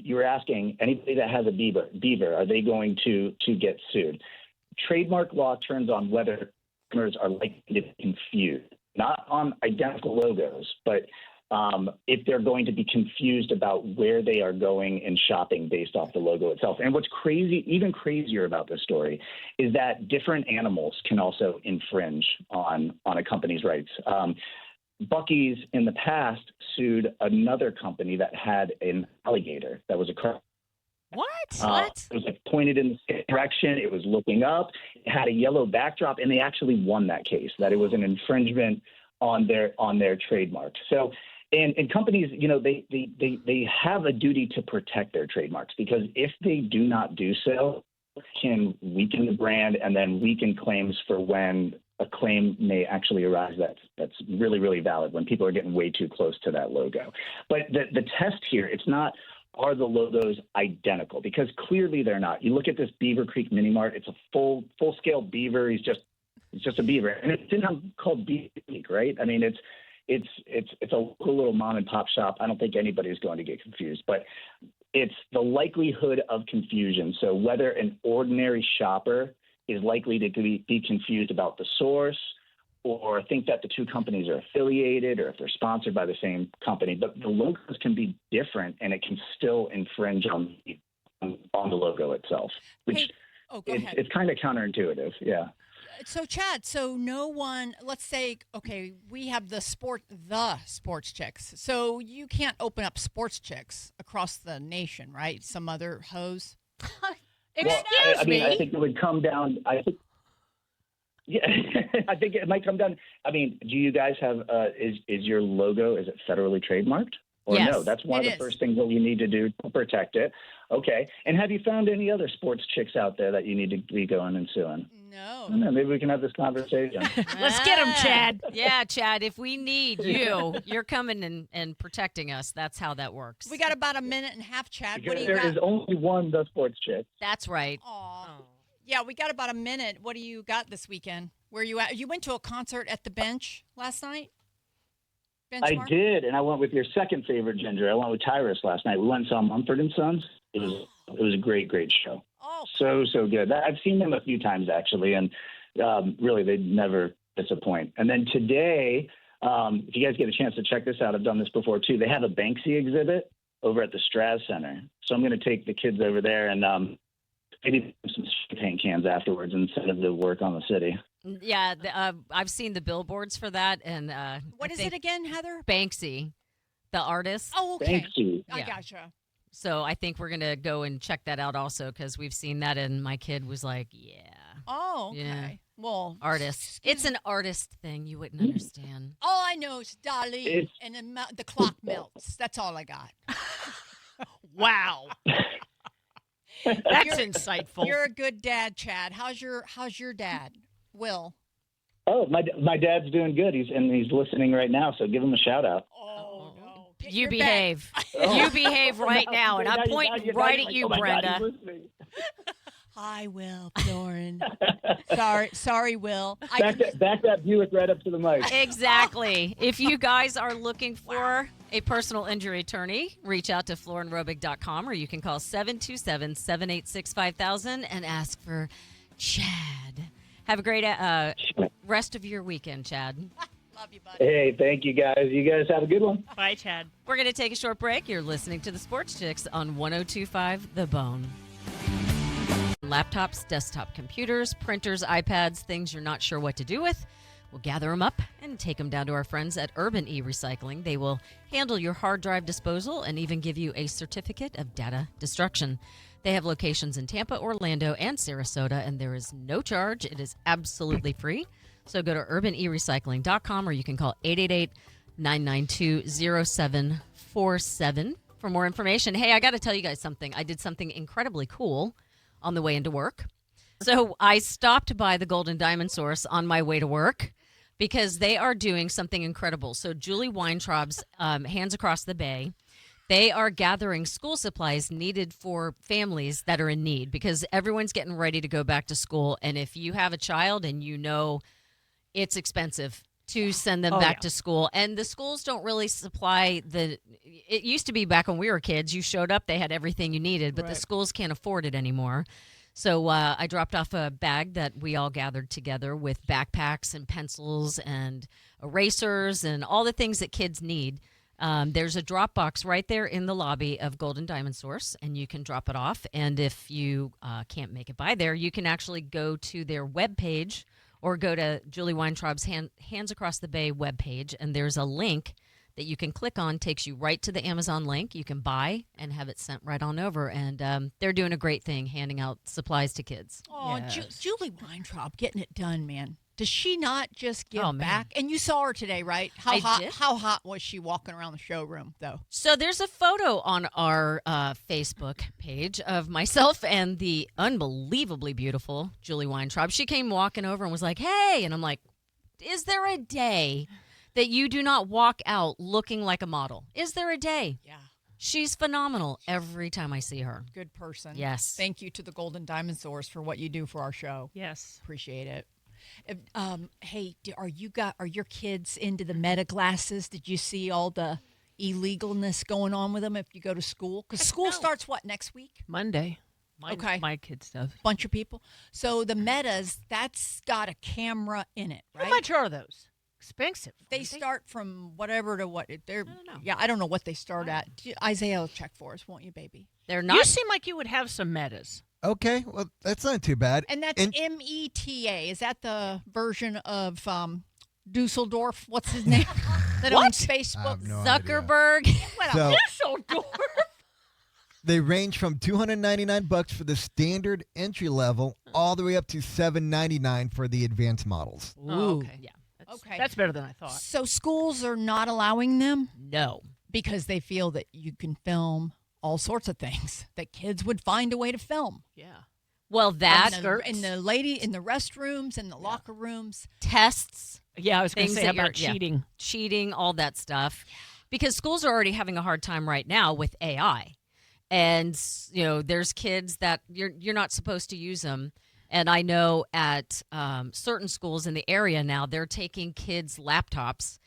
you were asking anybody that has a beaver, are they going to get sued? Trademark law turns on whether customers are likely to be confused, not on identical logos, but if they're going to be confused about where they are going and shopping based off the logo itself. And what's even crazier about this story is that different animals can also infringe on a company's rights. Buc-ee's in the past sued another company that had an alligator that was a crop. What? It was like pointed in the same direction. It was looking up. It had a yellow backdrop, and they actually won that case. That it was an infringement on their trademark. So. And companies, they have a duty to protect their trademarks because if they do not do so, it can weaken the brand and then weaken claims for when a claim may actually arise that's really, really valid when people are getting way too close to that logo. But the test here, it's not are the logos identical because clearly they're not. You look at this Beaver Creek Mini Mart, it's a full scale beaver. It's just a beaver, and it's called Beaver Creek, right? I mean, it's a local little mom and pop shop. I don't think anybody's going to get confused, but it's the likelihood of confusion. So whether an ordinary shopper is likely to be confused about the source or think that the two companies are affiliated or if they're sponsored by the same company, but the logos can be different and it can still infringe on the logo itself, which go ahead. it's kind of counterintuitive. Yeah. So, Chad, no one, let's say, okay, we have the SportsChix. So you can't open up SportsChix across the nation, right? Some other hose? Excuse I mean, me. I think it would come down. Yeah, I think it might come down. I mean, do you guys have, is your logo, is it federally trademarked? Or Yes, no? That's one of it the is. first things that you need to do to protect it. Okay. And have you found any other sports chicks out there that you need to be going and suing? I don't No. know. Maybe we can have this conversation. Let's get him, Chad. Yeah, Chad, if we need you, you're coming and protecting us. That's how that works. We got about a minute and a half, Chad. What do you There got? is only one the sports chick. That's right. Aw. Yeah, we got about a minute. What do you got this weekend? Where you at? You went to a concert at the bench last night? I Benchmark? did, and I went with your second favorite, Ginger. I went with Tyrus last night. We went and saw Mumford and Sons. It was a great show. Oh, So good. I've seen them a few times actually, and really they never disappoint. And then today, if you guys get a chance to check this out, I've done this before too. They have a Banksy exhibit over at the Straz Center, so I'm going to take the kids over there and maybe some paint cans afterwards instead of the work on the city. Yeah, I've seen the billboards for that. And what is it again, Heather? Banksy, the artist. Oh, okay. Banksy. I Yeah. gotcha. So I think we're going to go and check that out also because we've seen that. And my kid was like, yeah, Oh, okay. Yeah. Well, artist. It's an artist thing. You wouldn't understand. all I know is Dali, It's- and then the clock melts. That's all I got. Wow. That's insightful. You're a good dad, Chad. How's your dad, Will? Oh, my dad's doing good. He's listening right now, so give him a shout out. Oh no! Get You your back. behave. You behave right now. And I'm pointing right at you, Brenda. Hi, Will Florin. sorry, Will. Back that Buick right up to the mic. Exactly. If you guys are looking for a personal injury attorney, reach out to florinrobic.com or you can call 727-786-5000 and ask for Chad. Have a great rest of your weekend, Chad. Love you, buddy. Hey, thank you guys. You guys have a good one. Bye, Chad. We're going to take a short break. You're listening to the SportsChix on 102.5 The Bone. Laptops, desktop computers, printers, iPads, things you're not sure what to do with. We'll gather them up and take them down to our friends at Urban E-Recycling. They will handle your hard drive disposal and even give you a certificate of data destruction. They have locations in Tampa, Orlando, and Sarasota, and there is no charge. It is absolutely free. So go to urbanerecycling.com or you can call 888-992-0747 for more information. Hey, I got to tell you guys something. I did something incredibly cool on the way into work. So I stopped by the Golden Diamond Source on my way to work because they are doing something incredible. So Julie Weintraub's Hands Across the Bay, they are gathering school supplies needed for families that are in need because everyone's getting ready to go back to school. And if you have a child and you know it's expensive to send them back to school, and the schools don't really supply it used to be back when we were kids, you showed up, they had everything you needed, but the schools can't afford it anymore. So I dropped off a bag that we all gathered together with backpacks and pencils and erasers and all the things that kids need. There's a drop box right there in the lobby of Golden Diamond Source, and you can drop it off. And if you can't make it by there, you can actually go to their webpage or go to Julie Weintraub's Hands Across the Bay webpage, and there's a link that you can click on, takes you right to the Amazon link. You can buy and have it sent right on over. And they're doing a great thing, handing out supplies to kids. Oh, Julie Weintraub getting it done, man. Does she not just give Oh, man. back? And you saw her today, right? I did. How hot was she walking around the showroom, though? So there's a photo on our Facebook page of myself and the unbelievably beautiful Julie Weintraub. She came walking over and was like, hey. And I'm like, is there a day that you do not walk out looking like a model? Is there a day? Yeah. She's phenomenal every time I see her. Good person. Yes. Thank you to the Golden Diamond Source for what you do for our show. Yes. Appreciate it. Hey, are your kids into the meta glasses? Did you see all the illegalness going on with them if you go to school? Because school starts next week? Monday. Okay. My kid stuff. Bunch of people. So the metas, that's got a camera in it, right? How much are those? Expensive. They aren't start from whatever to what. They're, I don't know. Yeah, I don't know what they start at. Isaiah will check for us, won't you, baby? They're You not. seem like you would have some metas. Okay, well, that's not too bad. And that's META. Is that the version of Dusseldorf? What's his name? That owns I Facebook. have no idea. Zuckerberg. What So- Dusseldorf. They range from $299 for the standard entry level, all the way up to $799 for the advanced models. Oh, okay. Yeah. Okay. That's better than I thought. So schools are not allowing them No. because they feel that you can film all sorts of things that kids would find a way to film. Yeah. Well, that in the restrooms, in the locker rooms. tests, Yeah, I was going to Things say that about you're- yeah. cheating. cheating, all that stuff. Because schools are already having a hard time right now with AI. And, there's kids that you're not supposed to use them. And I know at certain schools in the area now, they're taking kids' laptops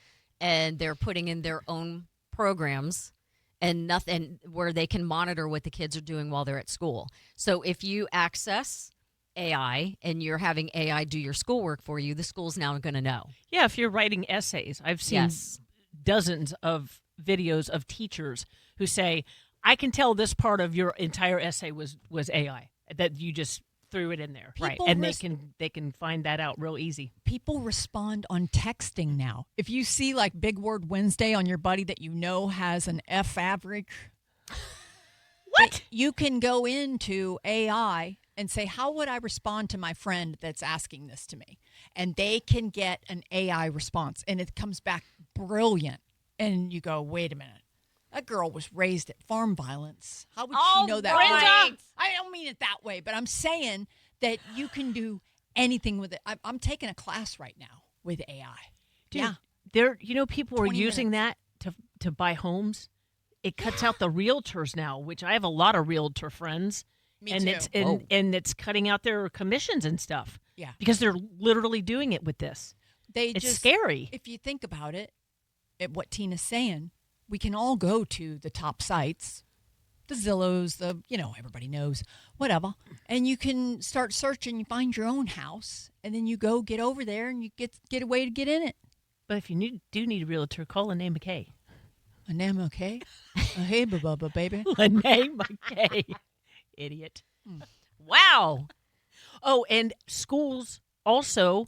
and they're putting in their own programs and nothing where they can monitor what the kids are doing while they're at school. So if you access AI and you're having AI do your schoolwork for you, the school's now going to know. Yeah, if you're writing essays, I've seen Yes. dozens of videos of teachers who say, I can tell this part of your entire essay was AI, that you just threw it in there. Right. People And they can find that out real easy. People respond on texting now. If you see like Big Word Wednesday on your buddy that you know has an F average, What? you can go into AI and say, how would I respond to my friend that's asking this to me? And they can get an AI response and it comes back brilliant. And you go, wait a minute. That girl was raised at farm violence. How would she know that? Brenda! I don't mean it that way, but I'm saying that you can do anything with it. I'm taking a class right now with AI. Dude, yeah. people are 20 using that to buy homes. It cuts out the realtors now, which I have a lot of realtor friends. Me and too. it's and it's cutting out their commissions and stuff. Yeah. Because they're literally doing it with this. It's scary. If you think about it, what Tina's saying, we can all go to the top sites, the Zillows, everybody knows, whatever. And you can start searching, you find your own house, and then you go get over there and you get a way to get in it. But if you do need a realtor, call Lene McKay. A name okay? Hey, bubba, baby. Lene McKay. Idiot. Wow. Oh, and schools also,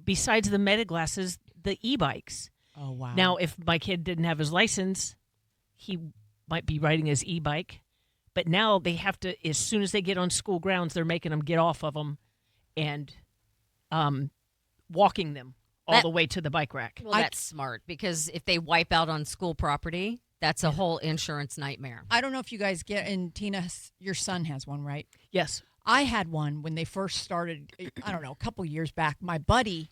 besides the meta glasses, the e-bikes. Oh, wow. Now, if my kid didn't have his license, he might be riding his e-bike. But now they have to, as soon as they get on school grounds, they're making them get off of them and walking them all the way to the bike rack. Well, that's smart because if they wipe out on school property, that's a whole insurance nightmare. I don't know if you guys get, and Tina, your son has one, right? Yes. I had one when they first started, I don't know, a couple years back. My buddy,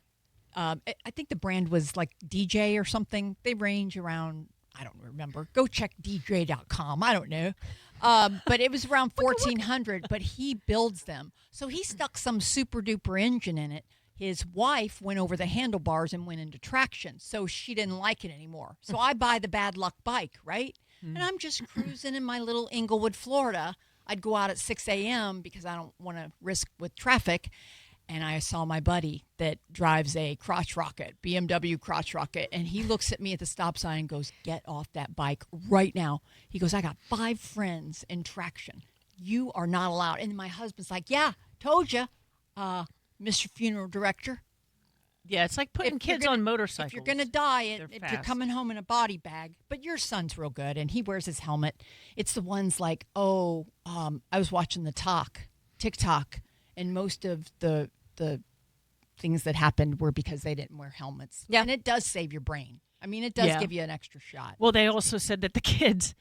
I think the brand was like DJ or something. They range around, I don't remember. Go check dj.com. I don't know. But it was around 1,400, but he builds them. So he stuck some super duper engine in it. His wife went over the handlebars and went into traction. So she didn't like it anymore. So I buy the bad luck bike, right? And I'm just cruising in my little Inglewood, Florida. I'd go out at 6 a.m. because I don't want to risk with traffic. And I saw my buddy that drives a crotch rocket, BMW crotch rocket. And he looks at me at the stop sign and goes, get off that bike right now. He goes, I got 5 friends in traction. You are not allowed. And my husband's like, yeah, told you, Mr. Funeral Director. Yeah, it's like putting kids on motorcycles. If you're going to die, if you're fast. coming home in a body bag. But your son's real good, and he wears his helmet. It's the ones like, I was watching the TikTok, and most of the things that happened were because they didn't wear helmets. Yeah. And it does save your brain. I mean, it does Yeah. give you an extra shot. Well, they also said that the kids,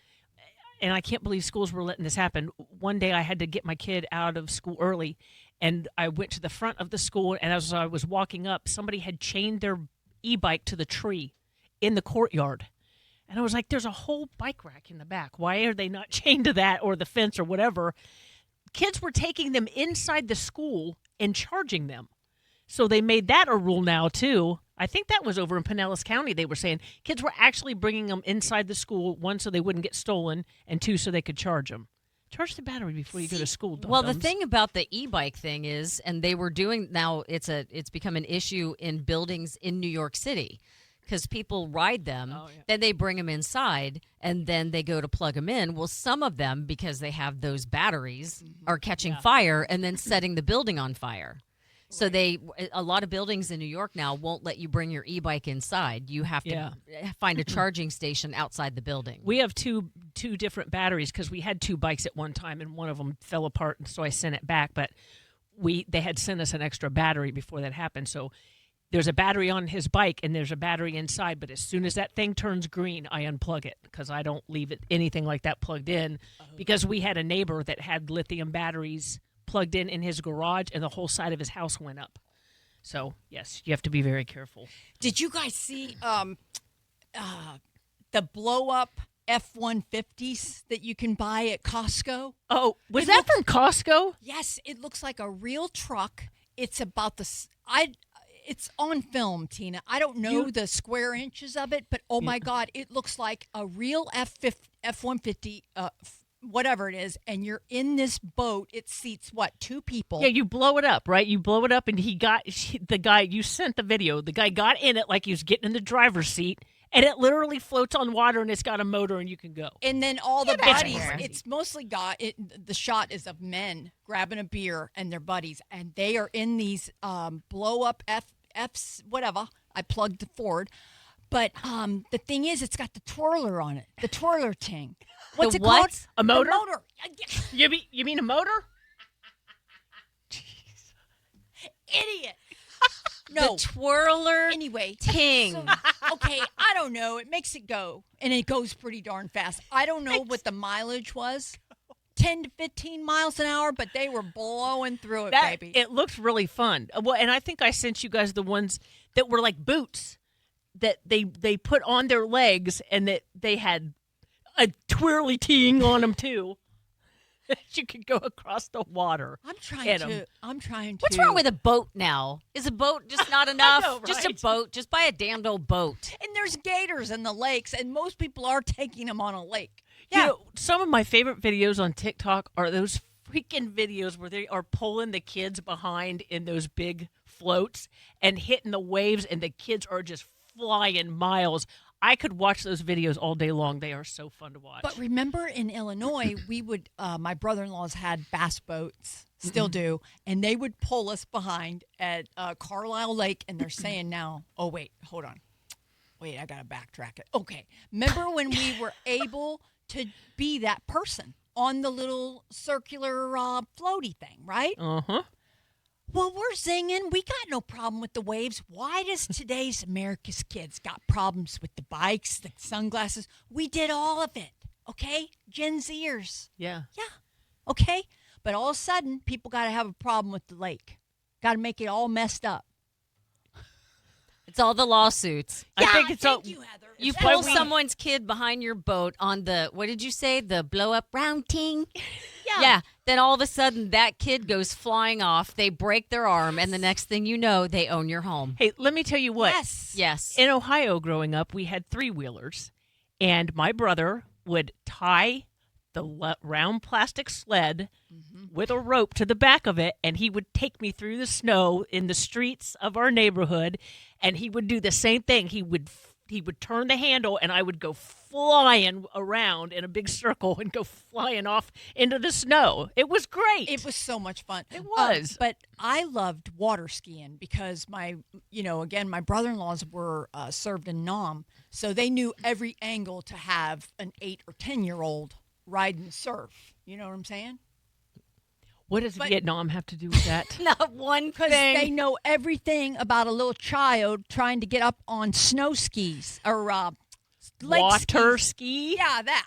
and I can't believe schools were letting this happen. One day I had to get my kid out of school early, and I went to the front of the school, and as I was walking up, somebody had chained their e-bike to the tree in the courtyard. And I was like, there's a whole bike rack in the back. Why are they not chained to that or the fence or whatever? Kids were taking them inside the school and charging them. So they made that a rule now, too. I think that was over in Pinellas County. They were saying kids were actually bringing them inside the school, 1, so they wouldn't get stolen, and 2, so they could charge them. Charge the battery before you go to school. Well, the dum-dums. thing about the e-bike thing is, and they were doing now, it's become an issue in buildings in New York City because people ride them, then they bring them inside, and then they go to plug them in. Well, some of them, because they have those batteries, are catching fire and then setting the building on fire. So a lot of buildings in New York now won't let you bring your e-bike inside. You have to find a charging station outside the building. We have two different batteries because we had 2 bikes at one time, and one of them fell apart, and so I sent it back. But they had sent us an extra battery before that happened. So there's a battery on his bike, and there's a battery inside. But as soon as that thing turns green, I unplug it because I don't leave anything like that plugged in. Because we had a neighbor that had lithium batteries plugged in his garage, and the whole side of his house went up. So yes, you have to be very careful. Did you guys see the blow up F-150s that you can buy at Costco? Oh, was that from Costco? Yes, it looks like a real truck. It's about it's on film, Tina. I don't know the square inches of it, but oh my God, it looks like a real F-150, whatever it is, and you're in this boat. It seats, 2 people? Yeah, you blow it up, right? You blow it up, and the guy, you sent the video, the guy got in it like he was getting in the driver's seat, and it literally floats on water, and it's got a motor, and you can go. And then all the buddies, crazy. it's mostly the shot is of men grabbing a beer and their buddies, and they are in these blow-up F's, whatever. I plugged the Ford. But the thing is, it's got the twirler on it, the twirler ting. What's it called? A motor? The motor. You mean a motor? Idiot. No. The twirler Anyway. ting. Okay, I don't know. It makes it go, and it goes pretty darn fast. I don't know what the mileage was. 10 to 15 miles an hour, but they were blowing through it, baby. It looks really fun. Well, and I think I sent you guys the ones that were like boots that they put on their legs, and that they had a twirly ting on them too. You could go across the water. I'm trying to. What's wrong with a boat now? Is a boat just not enough? know, Just a right? boat. Just buy a damned old boat. And there's gators in the lakes, and most people are taking them on a lake. Yeah. You know, some of my favorite videos on TikTok are those freaking videos where they are pulling the kids behind in those big floats and hitting the waves, and the kids are just flying miles. I could watch those videos all day long. They are so fun to watch. But remember, in Illinois, we would. My brother-in-laws had bass boats, still do, and they would pull us behind at Carlisle Lake. And they're saying now, oh wait, hold on, wait, I gotta backtrack it. Okay, remember when we were able to be that person on the little circular floaty thing, right? Uh-huh. Well, we're singing. We got no problem with the waves. Why does today's America's kids got problems with the bikes, the sunglasses? We did all of it, okay? Gen Zers. Yeah. Yeah, okay? But all of a sudden, people got to have a problem with the lake. Got to make it all messed up. It's all the lawsuits. I think it's all. Thank you, Heather. You It's pull all- someone's kid behind your boat on the, what did you say? The blow up round ting? Yeah. Yeah. Then all of a sudden that kid goes flying off. They break their arm. And the next thing you know, they own your home. Hey, let me tell you what. Yes. Yes. In Ohio, growing up, we had 3-wheelers, and my brother would tie the round plastic sled with a rope to the back of it, and he would take me through the snow in the streets of our neighborhood, and he would do the same thing. He would turn the handle, and I would go flying around in a big circle and go flying off into the snow. It was great. It was so much fun. It was. But I loved water skiing because my brother-in-laws were served in Nam, so they knew every angle to have an 8 or 10-year-old ride and surf. You know what I'm saying? What does Vietnam have to do with that? Not one Because thing. they know everything about a little child trying to get up on snow skis or lake Water skis. ski? Yeah, that.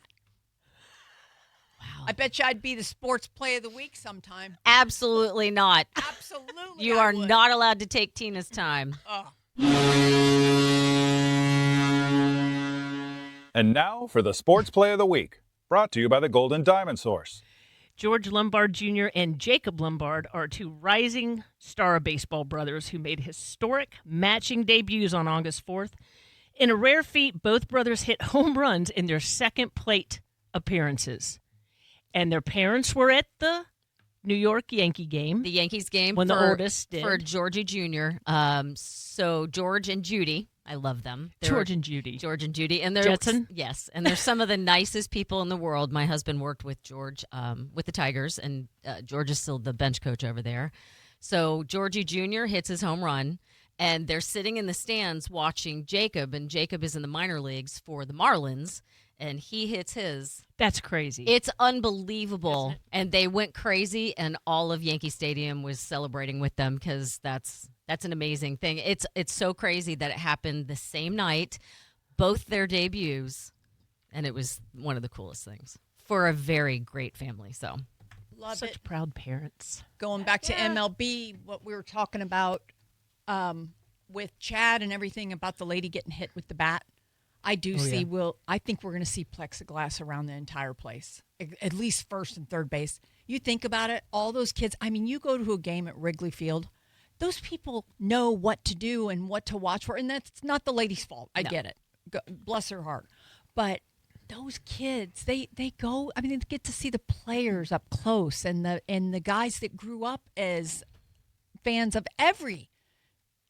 Wow. I bet you I'd be the sports play of the week sometime. Absolutely not. Absolutely. You I are would. not allowed to take Tina's time. And now for the Sports Play of the Week, brought to you by the Golden Diamond Source. George Lombard Jr. and Jacob Lombard are 2 rising star baseball brothers who made historic matching debuts on August 4th. In a rare feat, both brothers hit home runs in their second plate appearances. And their parents were at the New York Yankee game. The Yankees game When the for, oldest did. for Georgie Jr. So George and Judy, I love them. George and Judy. George and Judy, and they're Jetson? Yes, and they're some of the nicest people in the world. My husband worked with George with the Tigers, and George is still the bench coach over there. So Georgie Jr. hits his home run, and they're sitting in the stands watching Jacob, and Jacob is in the minor leagues for the Marlins, and he hits his. That's crazy. It's unbelievable. And they went crazy, and all of Yankee Stadium was celebrating with them because that's an amazing thing. It's so crazy that it happened the same night, both their debuts, and it was one of the coolest things for a very great family. So Love Such it. proud parents. Going back to MLB, what we were talking about with Chad and everything about the lady getting hit with the bat. I do see. I think we're going to see plexiglass around the entire place, at least first and third base. You think about it, all those kids. I mean, you go to a game at Wrigley Field. Those people know what to do and what to watch for, and that's not the lady's fault. I get it. Bless her heart, but those kids, they go. I mean, they get to see the players up close, and the guys that grew up as fans of every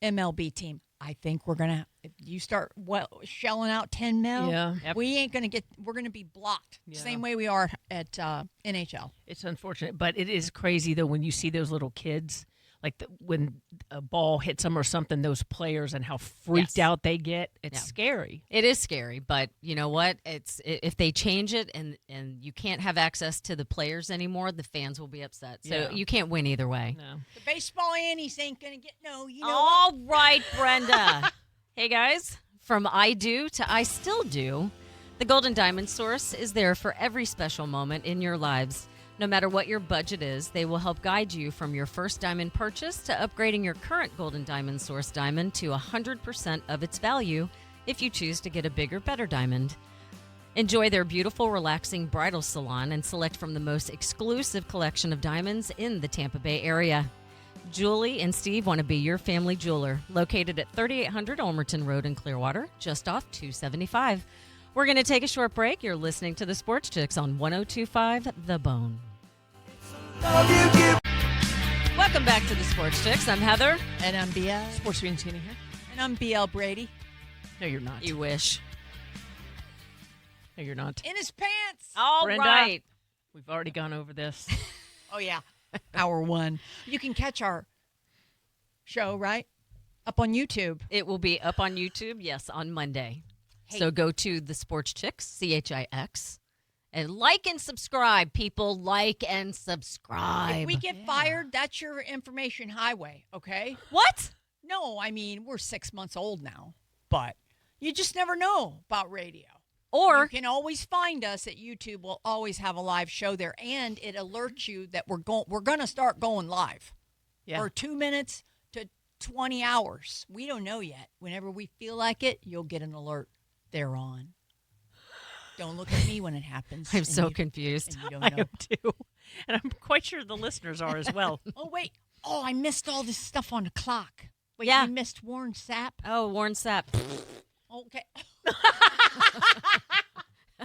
MLB team. I think we're gonna. If you start shelling out $10 million, we ain't gonna get. We're gonna be blocked. Same way we are at NHL. It's unfortunate, but it is crazy though when you see those little kids, like when a ball hits them or something. Those players and how freaked out they get. It's scary. it is scary, but you know what? If they change it and you can't have access to the players anymore, the fans will be upset. So you can't win either way. No. The baseball Annies ain't gonna get no. You know All right, Brenda. Hey, guys. From I do to I still do, the Golden Diamond Source is there for every special moment in your lives. No matter what your budget is, they will help guide you from your first diamond purchase to upgrading your current Golden Diamond Source diamond to 100% of its value if you choose to get a bigger, better diamond. Enjoy their beautiful, relaxing bridal salon and select from the most exclusive collection of diamonds in the Tampa Bay area. Julie and Steve want to be your family jeweler, located at 3800 Olmerton Road in Clearwater, just off 275. We're going to take a short break. You're listening to the SportsChix on 102.5 The Bone. Welcome back to the SportsChix. I'm Heather. And I'm BL. Sports Tina here. And I'm BL Brady. No, you're not. You wish. No, you're not. In his pants. All Brenda. right. We've already gone over this. Oh, yeah. Hour one. You can catch our show, right? Up on YouTube. It will be up on YouTube, yes, on Monday. So go to the SportsChix, CHIX, and like and subscribe, people. Like and subscribe. If we get fired, that's your information highway, okay? What? No, I mean, we're 6 months old now, but you just never know about radio. Or you can always find us at YouTube. We'll always have a live show there, and it alerts you that we're going to start going live for 2 minutes to 20 hours. We don't know yet. Whenever we feel like it, you'll get an alert. They're on. Don't look at me when it happens. I'm so confused. And you don't I know. am too. And I'm quite sure the listeners are as well. Oh, wait. Oh, I missed all this stuff on the clock. Wait, Yeah. we missed Warren Sapp. Oh, Warren Sapp. Okay.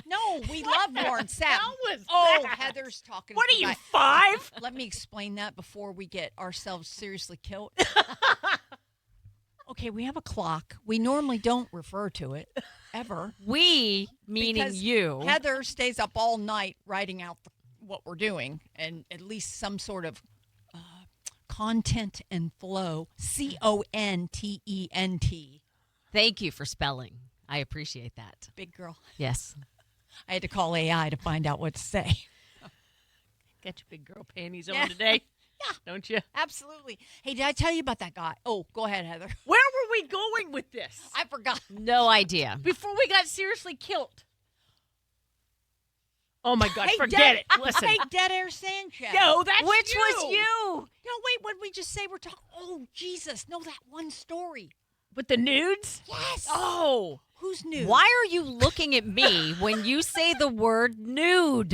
No, we love Warren Sapp. was Oh, that? Heather's talking. What to are the you, guy. 5? Let me explain that before we get ourselves seriously killed. Okay, we have a clock. We normally don't refer to it, ever. We, meaning Because you. Heather stays up all night writing out what we're doing and at least some sort of content and flow. CONTENT. Thank you for spelling. I appreciate that. Big girl. Yes. I had to call AI to find out what to say. Get your big girl panties Yeah. on today. Yeah. Don't you? Absolutely. Hey, did I tell you about that guy? Oh, go ahead, Heather. Where were we going with this? I forgot. No idea. Before we got seriously killed. Oh, my God. Hey, Forget it. Listen. Hey, Dead Air Sanchez. No, that's Which you. was you? No, wait, what did we just say? We're talking. Oh, Jesus. No, that one story. With the nudes? Yes. Oh. Who's new? Why are you looking at me when you say the word nude?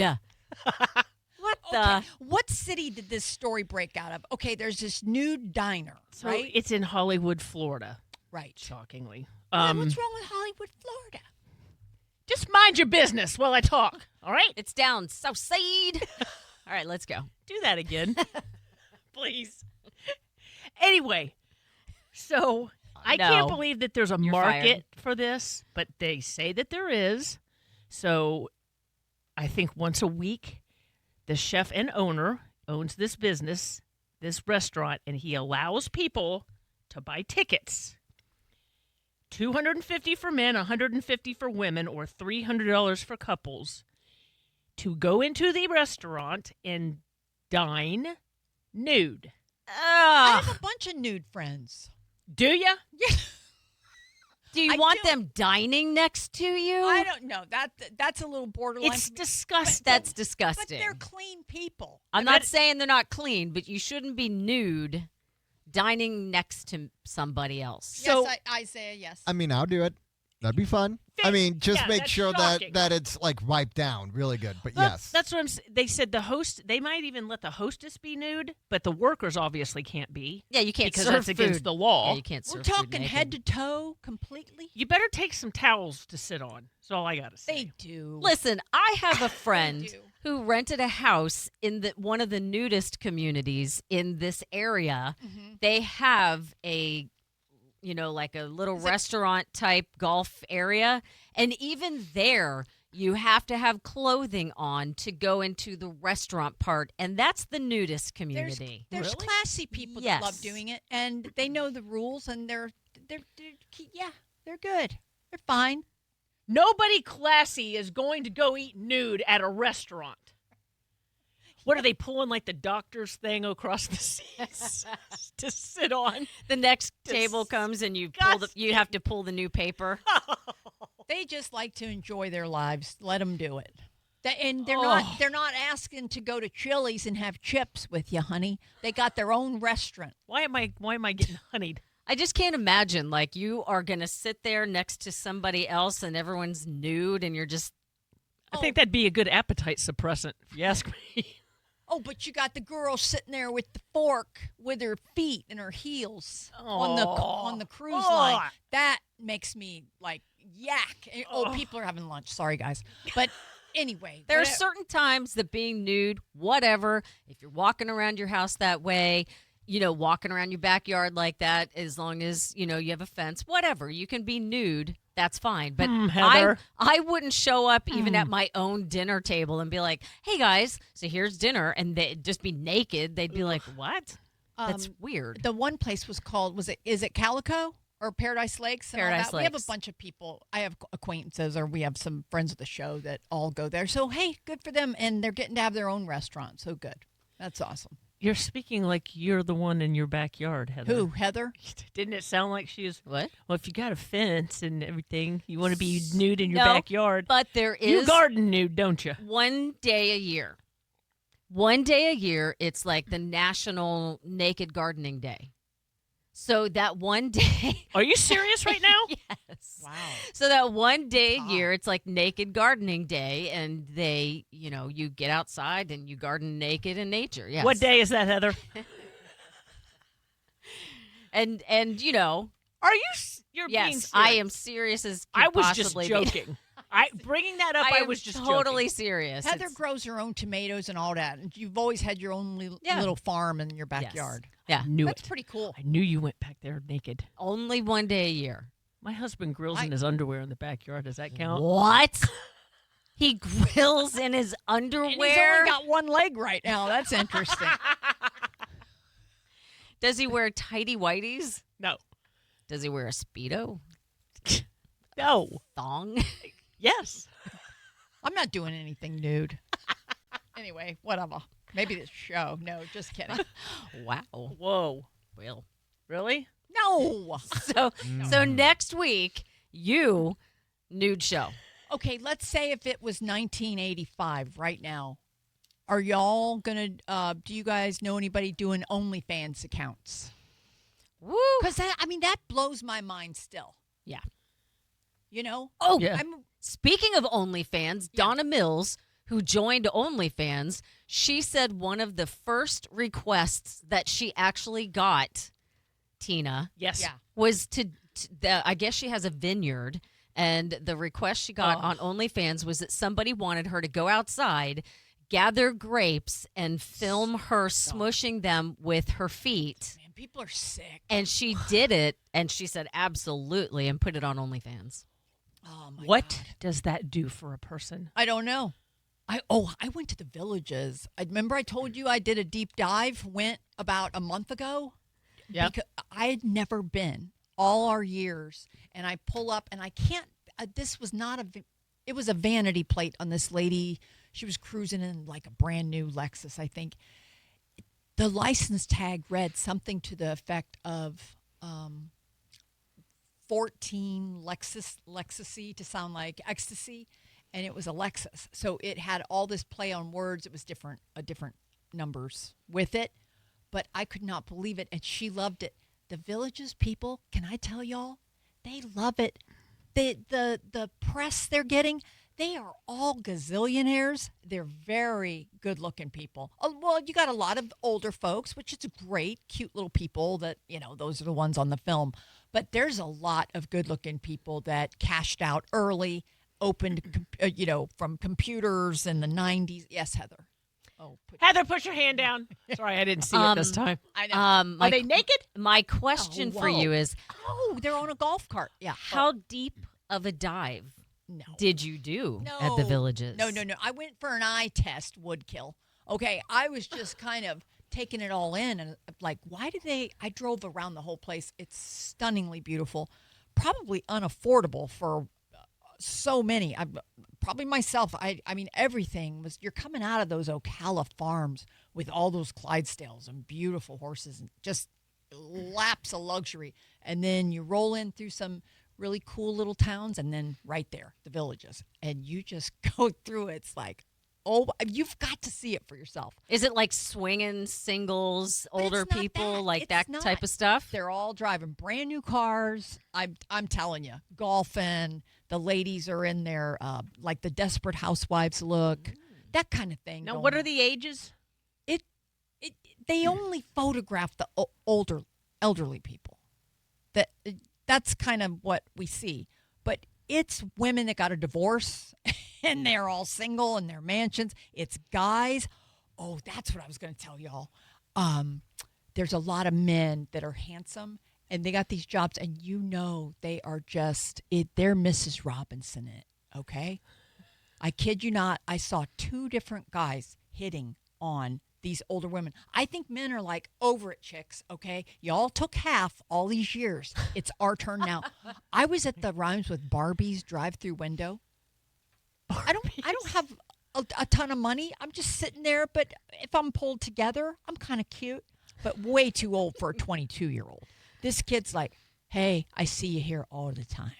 What the? Okay. What city did this story break out of? Okay, there's this Nude diner, So right? it's in Hollywood, Florida. Right. Shockingly. What's wrong with Hollywood, Florida? Just mind your business while I talk. All right? It's down South Side. All right, let's go. Do that again. Please. Anyway, so I No. can't believe that there's a You're market for this, but they say that there is. So I think once a week, the chef and owner owns this business. this restaurant, and he allows people to buy tickets. $250 for men, $150 for women, or $300 for couples to go into the restaurant and dine nude. I have a bunch of nude friends. Do you? Yeah. Do you I want do. them dining next to you? I don't know. That's a little borderline. It's disgusting. That's But disgusting. they're clean people. I'm not saying they're not clean, but you shouldn't be nude dining next to somebody else. So- Yes, Isaiah, yes. I mean, I'll do it. That'd be fun. I mean, just Yeah, make that's sure shocking. that it's like wiped down really good. But Well, yes. That's what I'm saying. They said the host, they might even let the hostess be nude, but the workers obviously can't be. Yeah, you can't because serve that's against food. the law. Yeah, you can't serve We're food talking naked. head to toe completely. You better take some towels to sit on. That's all I got to say. They do. Listen, I have a friend do. who rented a house in one of the nudist communities in this area. Mm-hmm. They have a, like a little restaurant type golf area. And even there, you have to have clothing on to go into the restaurant part. And that's the nudist community. There's Really? classy people Yes. that love doing it, and they know the rules, and they're good. They're fine. Nobody classy is going to go eat nude at a restaurant. What are they pulling like the doctor's thing across the seats to sit on? The next table comes and you have to pull the new paper. They just like to enjoy their lives. Let them do it. And they're not asking to go to Chili's and have chips with you, honey. They got their own restaurant. Why am I getting honeyed? I just can't imagine, like, you are going to sit there next to somebody else and everyone's nude and you're just... I think that'd be a good appetite suppressant, if you ask me. Oh, but you got the girl sitting there with the fork with her feet and her heels on the cruise line. That makes me like yak. Oh, people are having lunch. Sorry, guys. But anyway, There are certain times that being nude, whatever, if you're walking around your house that way, walking around your backyard like that, as long as, you have a fence, whatever, you can be nude. That's fine. But Heather. I wouldn't show up even at my own dinner table and be like, hey, guys, so here's dinner. And they'd just be naked. They'd be like, what? That's weird. The one place was called, is it Calico or Paradise Lakes? And all Paradise that? We have a Lakes. bunch of people. I have acquaintances, or we have some friends of the show that all go there. So, hey, good for them. And they're getting to have their own restaurant. So good. That's awesome. You're speaking like you're the one in your backyard, Heather. Who, Heather? Didn't it sound like she is? What? Well, if you got a fence and everything, you want to be nude in your No, backyard. But there is... You garden nude, don't you? one day a year. One day a year, it's like the National Naked Gardening Day. So that one day... Are you serious right now? Yes. Wow. So that one day a year, it's like Naked Gardening Day, and they, you get outside and you garden naked in nature. Yes. What day is that, Heather? And Are you? You're being yes, serious. I am serious as could I was just possibly be. joking. Bringing that up. I was just totally joking. serious. Heather It's- grows her own tomatoes and all that. And you've always had your own Yeah. little farm in your yes. backyard. Yeah, Knew That's it. pretty cool. I knew you went back there naked. only one day a year. My husband grills in his underwear in the backyard. Does that count? What? He grills in his And he's underwear. only got one leg right now. That's interesting. Does he wear tighty whities? No. Does he wear a Speedo? No. Thong? Yes. I'm not doing anything nude. Anyway, whatever. Maybe this show. No, just kidding. Wow. Whoa. Well, Really? No. so next week, nude show. Okay, let's say if it was 1985 right now. Are y'all going to, do you guys know anybody doing OnlyFans accounts? Woo. Because, that blows my mind still. Yeah. Oh, Yeah. Speaking of OnlyFans, Donna Mills, who joined OnlyFans, she said one of the first requests that she actually got, Tina, Yes. Yeah. was I guess she has a vineyard, and the request she got on OnlyFans was that somebody wanted her to go outside, gather grapes, and film her smushing them with her feet. Man, people are sick. And she did it, and she said absolutely, and put it on OnlyFans. Oh, my What God. does that do for a person? I don't know. I went to the Villages. I remember I told you I did a deep dive. Went about a month ago. Yeah. Because I had never been all our years, and I pull up, and I can't. This was not it was a vanity plate on this lady. She was cruising in like a brand new Lexus, I think. The license tag read something to the effect of 14 Lexusy to sound like ecstasy, and it was a Lexus. So it had all this play on words. It was different numbers with it, but I could not believe it, and she loved it. The Villages people, can I tell y'all, they love it. The press they're getting, they are all gazillionaires. They're very good-looking people. Well, you got a lot of older folks, which is great, cute little people that, those are the ones on the film. But there's a lot of good-looking people that cashed out early, opened, from computers in the 90s. Yes, Heather. Oh, Heather, put your hand down. Sorry, I didn't see it this time. I know. Are they naked? My question for you is, they're on a golf cart. Yeah. how deep of a dive did you do at the Villages? No. I went for an eye test, would kill. Okay, I was just kind of taking it all in, and like, I drove around the whole place. It's stunningly beautiful, probably unaffordable for so many. Probably myself. I mean, everything was. You're coming out of those Ocala farms with all those Clydesdales and beautiful horses and just laps of luxury, and then you roll in through some really cool little towns, and then right there, the Villages, and you just go through it. It's like, you've got to see it for yourself. Is it like swinging singles, older people, like that It's type not. of stuff? They're all driving brand new cars. I'm telling you, golfing. The ladies are in there, like the Desperate Housewives look, that kind of thing. Now, what are the ages? They only photograph the elderly people. That's kind of what we see. But it's women that got a divorce and they're all single in their mansions. It's guys. Oh, that's what I was going to tell y'all. There's a lot of men that are handsome and they got these jobs, and they are just they're Mrs. Robinson in it, okay? I kid you not. I saw 2 different guys hitting on these older women. I think men are like, over it, chicks, okay? Y'all took half all these years. It's our turn now. I was at the Rhymes with Barbie's drive-through window. I don't have a ton of money. I'm just sitting there, but if I'm pulled together, I'm kind of cute, but way too old for a 22-year-old. This kid's like, hey, I see you here all the time.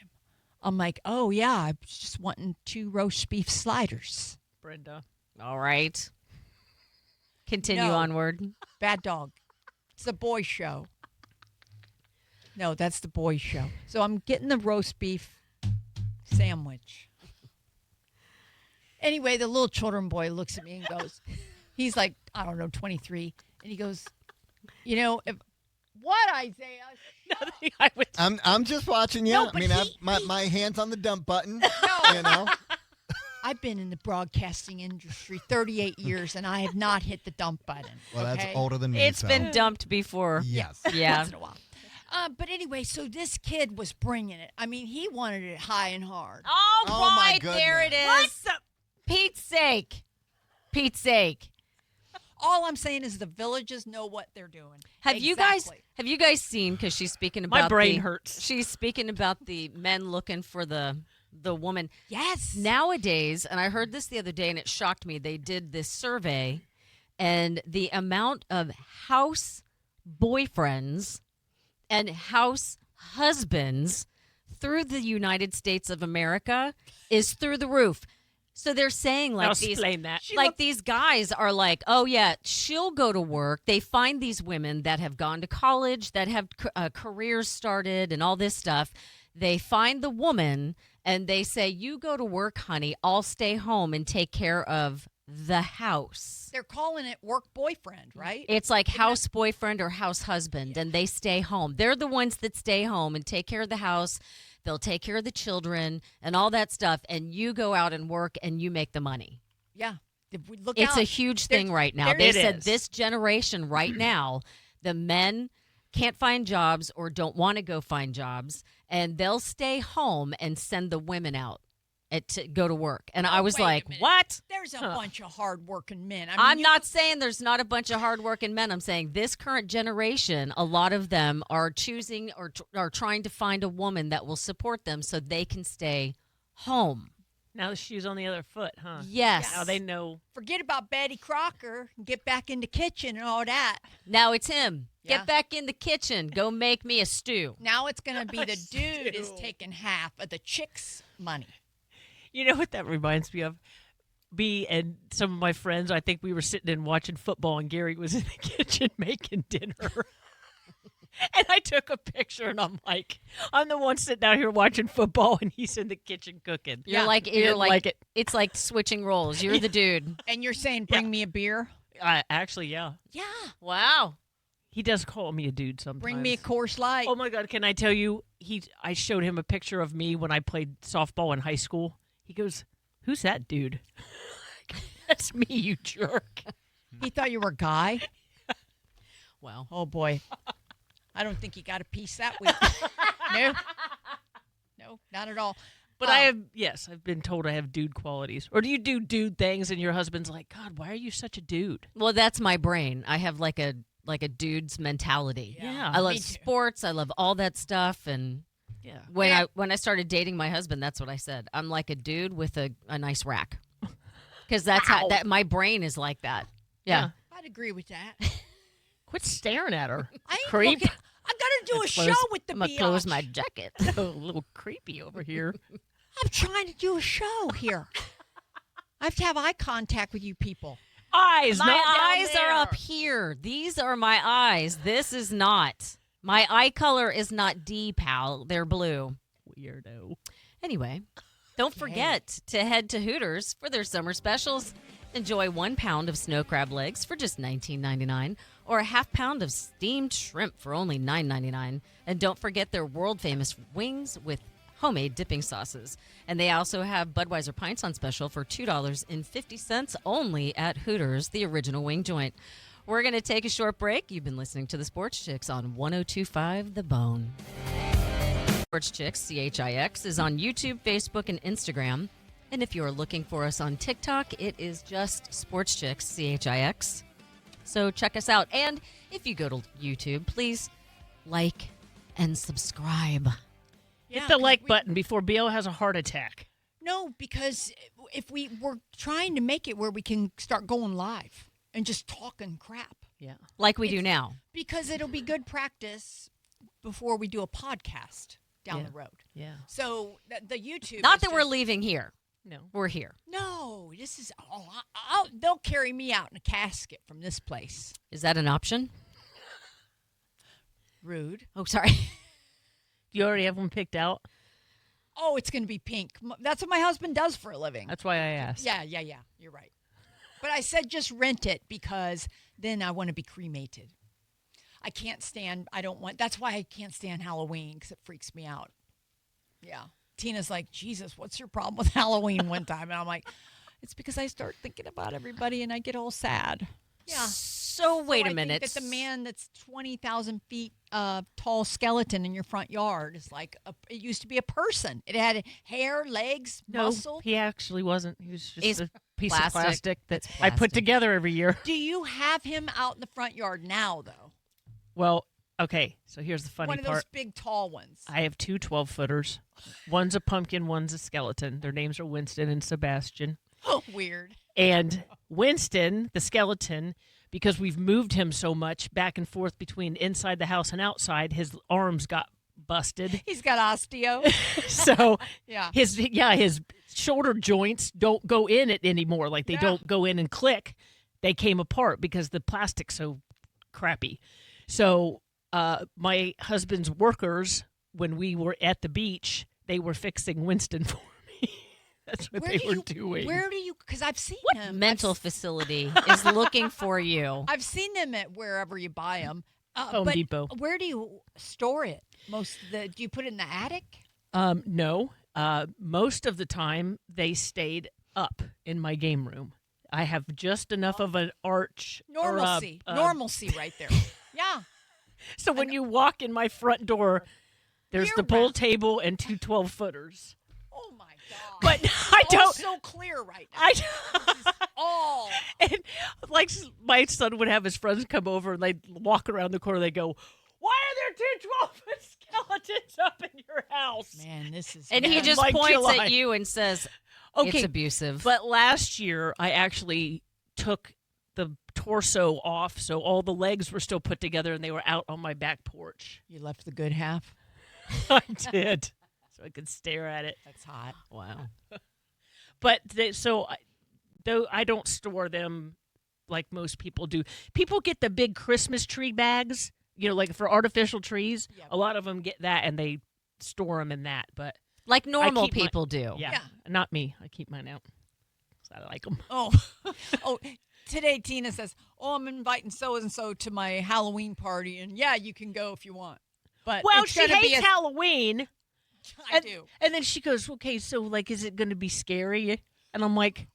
I'm like, oh, yeah, I'm just wanting 2 roast beef sliders. Brenda. All right. Continue No. onward. Bad dog. It's the boy show. No, that's the boy show. So I'm getting the roast beef sandwich. Anyway, the little children boy looks at me and goes, he's like, I don't know, 23. And he goes, what, Isaiah? Nothing. I would. I'm just watching you. No, I but mean, he- my hand's on the dump button. No. You know. I've been in the broadcasting industry 38 years, and I have not hit the dump button. Well, that's okay? older than me. It's so. been dumped before. Yes. Yeah. Once in a while. But anyway, so this kid was bringing it. I mean, he wanted it high and hard. All Oh, my right, there it is. Pete's sake. Pete's sake. All I'm saying is the Villages know what they're doing. Have you guys seen, because she's speaking about My brain hurts. She's speaking about the men looking for the woman. Yes. Nowadays, and I heard this the other day and it shocked me, they did this survey and the amount of house boyfriends and house husbands through the United States of America is through the roof. So they're saying like Now these explain that. these guys are like, oh yeah, she'll go to work. They find these women that have gone to college, that have careers started and all this stuff. They find the woman and they say, you go to work, honey. I'll stay home and take care of the house. They're calling it work boyfriend, right? It's like house boyfriend or house husband, and they stay home. They're the ones that stay home and take care of the house. They'll take care of the children and all that stuff, and you go out and work and you make the money. Yeah. If we look It's out, a huge thing right now. there They it said is. this generation right now, the men can't find jobs or don't want to go find jobs, and they'll stay home and send the women out to go to work. And I Oh, was wait a like, minute. what? There's a bunch of hardworking men. I mean, I'm not saying there's not a bunch of hardworking men. I'm saying this current generation, a lot of them are choosing or are trying to find a woman that will support them so they can stay home. Now the shoe's on the other foot, huh? Yes. Now they know. Forget about Betty Crocker and get back in the kitchen and all that. Now it's him. Yeah. Get back in the kitchen. Go make me a stew. Now it's going to be the dude is taking half of the chick's money. You know what that reminds me of? Me and some of my friends, I think we were sitting and watching football, and Gary was in the kitchen making dinner. And I took a picture, and I'm like, I'm the one sitting out here watching football, and he's in the kitchen cooking. You're like it. It's like switching roles. You're the dude. And you're saying, bring me a beer? Actually, yeah. Yeah. Wow. He does call me a dude sometimes. Bring me a Coors Light. Oh my God! Can I tell you? I showed him a picture of me when I played softball in high school. He goes, "Who's that dude?" That's me, you jerk. He thought you were a guy? Well, Oh, boy. I don't think he got a piece that week. No. No, not at all. But I've been told I have dude qualities. Or do you do dude things and your husband's like, God, why are you such a dude? well, that's my brain. I have like a dude's mentality. Yeah. I love me too. sports. I love all that stuff. And Yeah. when I started dating my husband, that's what I said. I'm like a dude with a nice rack. Because that's how that my brain is like that. Yeah. I'd agree with that. Quit staring at her. I ain't Creep. looking- I got to do a show with the I'm gonna close biatch. my jacket. A little creepy over here. I'm trying to do a show here. I have to have eye contact with you people. Eyes, My not down eyes there. are up here. These are my eyes. This is not. My eye color is not D, pal. They're blue. Weirdo. Anyway, don't forget to head to Hooters for their summer specials. Enjoy 1 pound of snow crab legs for just $19.99 or a half pound of steamed shrimp for only $9.99. And don't forget their world famous wings with homemade dipping sauces. And they also have Budweiser pints on special for $2.50 only at Hooters, the original wing joint. We're going to take a short break. You've been listening to the Sports Chicks on 102.5 The Bone. SportsChix, CHIX, is on YouTube, Facebook, and Instagram. And if you're looking for us on TikTok, it is just SportsChix, CHIX. So check us out. And if you go to YouTube, please like and subscribe. Hit the like button before BL has a heart attack. No, because if we're trying to make it where we can start going live and just talking crap. Yeah. Like we do now. Because it'll be good practice before we do a podcast down the road. Yeah. So the YouTube. Not is that we're just- leaving here. No. We're here. No, this is. They'll carry me out in a casket from this place. Is that an option? Rude. Oh, sorry. You already have one picked out? Oh, it's going to be pink. That's what my husband does for a living. That's why I asked. Yeah. You're right. But I said just rent it because then I want to be cremated. I can't stand. I don't want. That's why I can't stand Halloween because it freaks me out. Yeah. Tina's like, Jesus, what's your problem with Halloween one time? And I'm like, it's because I start thinking about everybody and I get all sad. Yeah. So wait I a minute. think that the man that's 20,000 feet tall skeleton in your front yard is like, it used to be a person. It had hair, legs, No, muscle. he actually wasn't. He was just He's a piece plastic. of plastic that It's I put plastic. together every year. Do you have him out in the front yard now, though? Well, okay, so here's the funny One of part. those big, tall ones. I have two 12-footers. One's a pumpkin, one's a skeleton. Their names are Winston and Sebastian. Oh, weird. And Winston, the skeleton, because we've moved him so much back and forth between inside the house and outside, his arms got busted. He's got osteo. So Yeah. his shoulder joints don't go in it anymore. Like they don't go in and click. They came apart because the plastic's so crappy. So my husband's workers, when we were at the beach, they were fixing Winston for me. That's what they were doing. Where do you? Because I've seen What them. mental facility is looking for you? I've seen them at wherever you buy them. Home but Depot. Where do you store it? Do you put it in the attic? No. Most of the time, they stayed up in my game room. I have just enough of an arch. Normalcy. Normalcy right there. Yeah. So when you walk in my front door, there's the Year pool round. table and two 12-footers. Oh, my But I It's all don't. so clear right now. I and like my son would have his friends come over and they'd walk around the corner. They go, "Why are there 2 12-foot skeletons up in your house?" Man, this is. And he Yeah. just Like points July. at you and says, Okay, it's abusive. But last year, I actually took the torso off, so all the legs were still put together, and they were out on my back porch. You left the good half. I did, so I could stare at it. That's hot. Wow. But though I don't store them like most people do. People get the big Christmas tree bags, like for artificial trees. Yep. A lot of them get that, and they store them in that. But Like normal keep my- people do. yeah, Yeah. not me. I keep mine out 'cause I like them. Oh, today Tina says, "Oh, I'm inviting so and so to my Halloween party, and yeah, you can go if you want." But Well, it's she gonna be hates Halloween. I do. And then she goes, "Okay, so like, is it going to be scary?" And I'm like,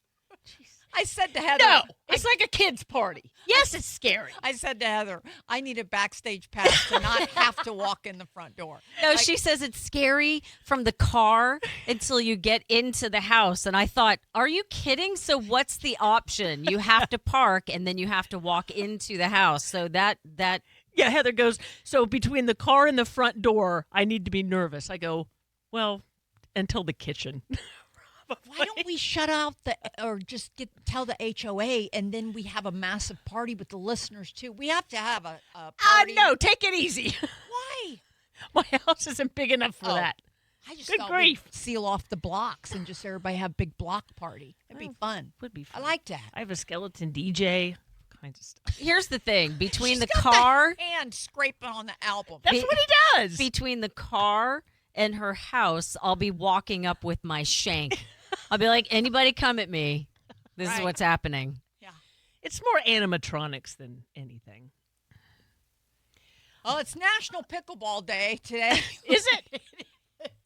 I said to Heather, "No, it's like a kid's party. Yes, it's scary." I said to Heather, I need a backstage pass to not have to walk in the front door. No, she says it's scary from the car until you get into the house. And I thought, are you kidding? So what's the option? You have to park and then you have to walk into the house. So that Yeah, Heather goes, "So between the car and the front door, I need to be nervous." I go, "Well, until the kitchen." Why don't we shut out or just tell the HOA and then we have a massive party with the listeners too? We have to have a party. No, take it easy. Why? My house isn't big enough for Oh. that. I just Good thought grief. we'd seal off the blocks and just everybody have a big block party. It'd be fun. Would be fun. I like that. I have a skeleton DJ, kinds of stuff. here's the thing. Between She's the got car hand scraping on the album. That's what he does. between the car and her house, I'll be walking up with my shank. I'll be like, anybody come at me. This is Right. what's happening. It's more animatronics than anything. Oh, it's National Pickleball Day today. Is it?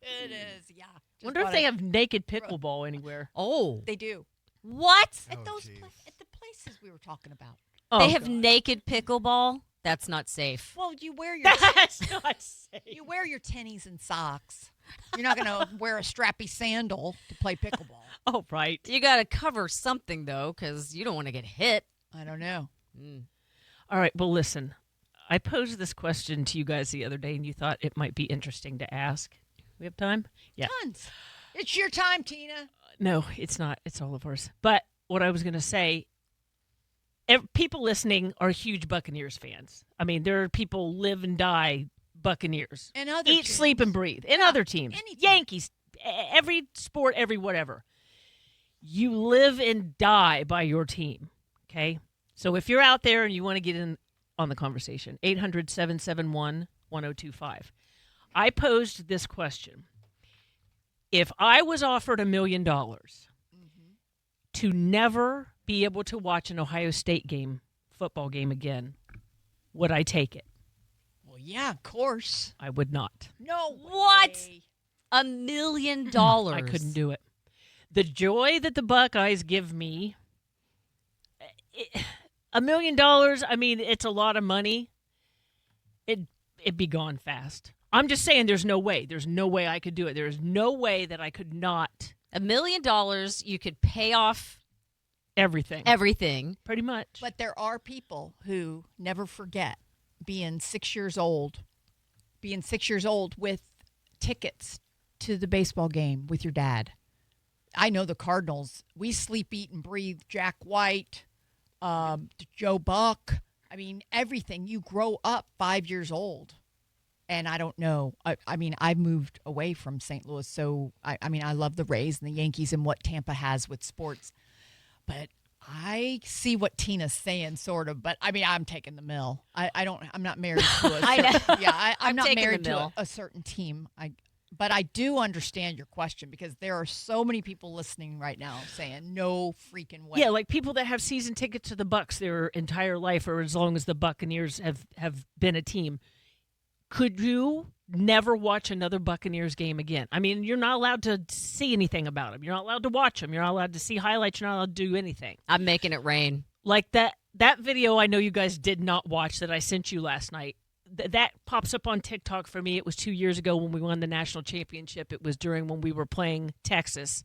It is, yeah. Just Wonder if bought they a- have naked pickleball anywhere. Oh, They do. what? At Oh, those geez. at the places we were talking about. They have naked pickleball? That's not safe. Well, you wear your That's not safe. you wear your tennies and socks. You're not going to wear a strappy sandal to play pickleball. Oh, right. You got to cover something, though, because you don't want to get hit. I don't know. All right. Well, listen. I posed this question to you guys the other day, and you thought it might be interesting to ask. We have time? Yeah. Tons. It's your time, Tina. No, it's not. It's all of ours. But what I was going to say, people listening are huge Buccaneers fans. I mean, there are people live and die Buccaneers. And other Eat, teams. sleep, and breathe. And other teams. any team. Yankees. Every sport, every whatever. You live and die by your team. Okay? So if you're out there and you want to get in on the conversation, 800-771-1025. I posed this question. If I was offered $1 million to never be able to watch an Ohio State football game again, would I take it? Well, yeah, of course. I would not. No What? way. $1 million. I couldn't do it. The joy that the Buckeyes give me, $1 million, I mean, it's a lot of money. It'd be gone fast. I'm just saying there's no way. There's no way I could do it. There's no way that I could not. $1 million, you could pay off Everything. everything. Pretty much. But there are people who never forget being 6 years old with tickets to the baseball game with your dad. I know the Cardinals. We sleep, eat, and breathe Jack White, Joe Buck. I mean, everything. You grow up 5 years old. And I don't know. I mean, I've moved away from St. Louis, so I mean, I love the Rays and the Yankees and what Tampa has with sports. But I see what Tina's saying, sort of. But I mean, I'm taking the mill. I'm not married to a. I know. Yeah, I'm not taking the married to mill. a certain team. But I do understand your question because there are so many people listening right now saying no freaking way. yeah, like people that have season tickets to the Bucks their entire life, or as long as the Buccaneers have been a team. Could you never watch another Buccaneers game again? I mean, you're not allowed to see anything about them. You're not allowed to watch them. You're not allowed to see highlights. You're not allowed to do anything. I'm making it rain. Like that video I know you guys did not watch that I sent you last night. that pops up on TikTok for me. It was 2 years ago when we won the national championship. It was during when we were playing Texas,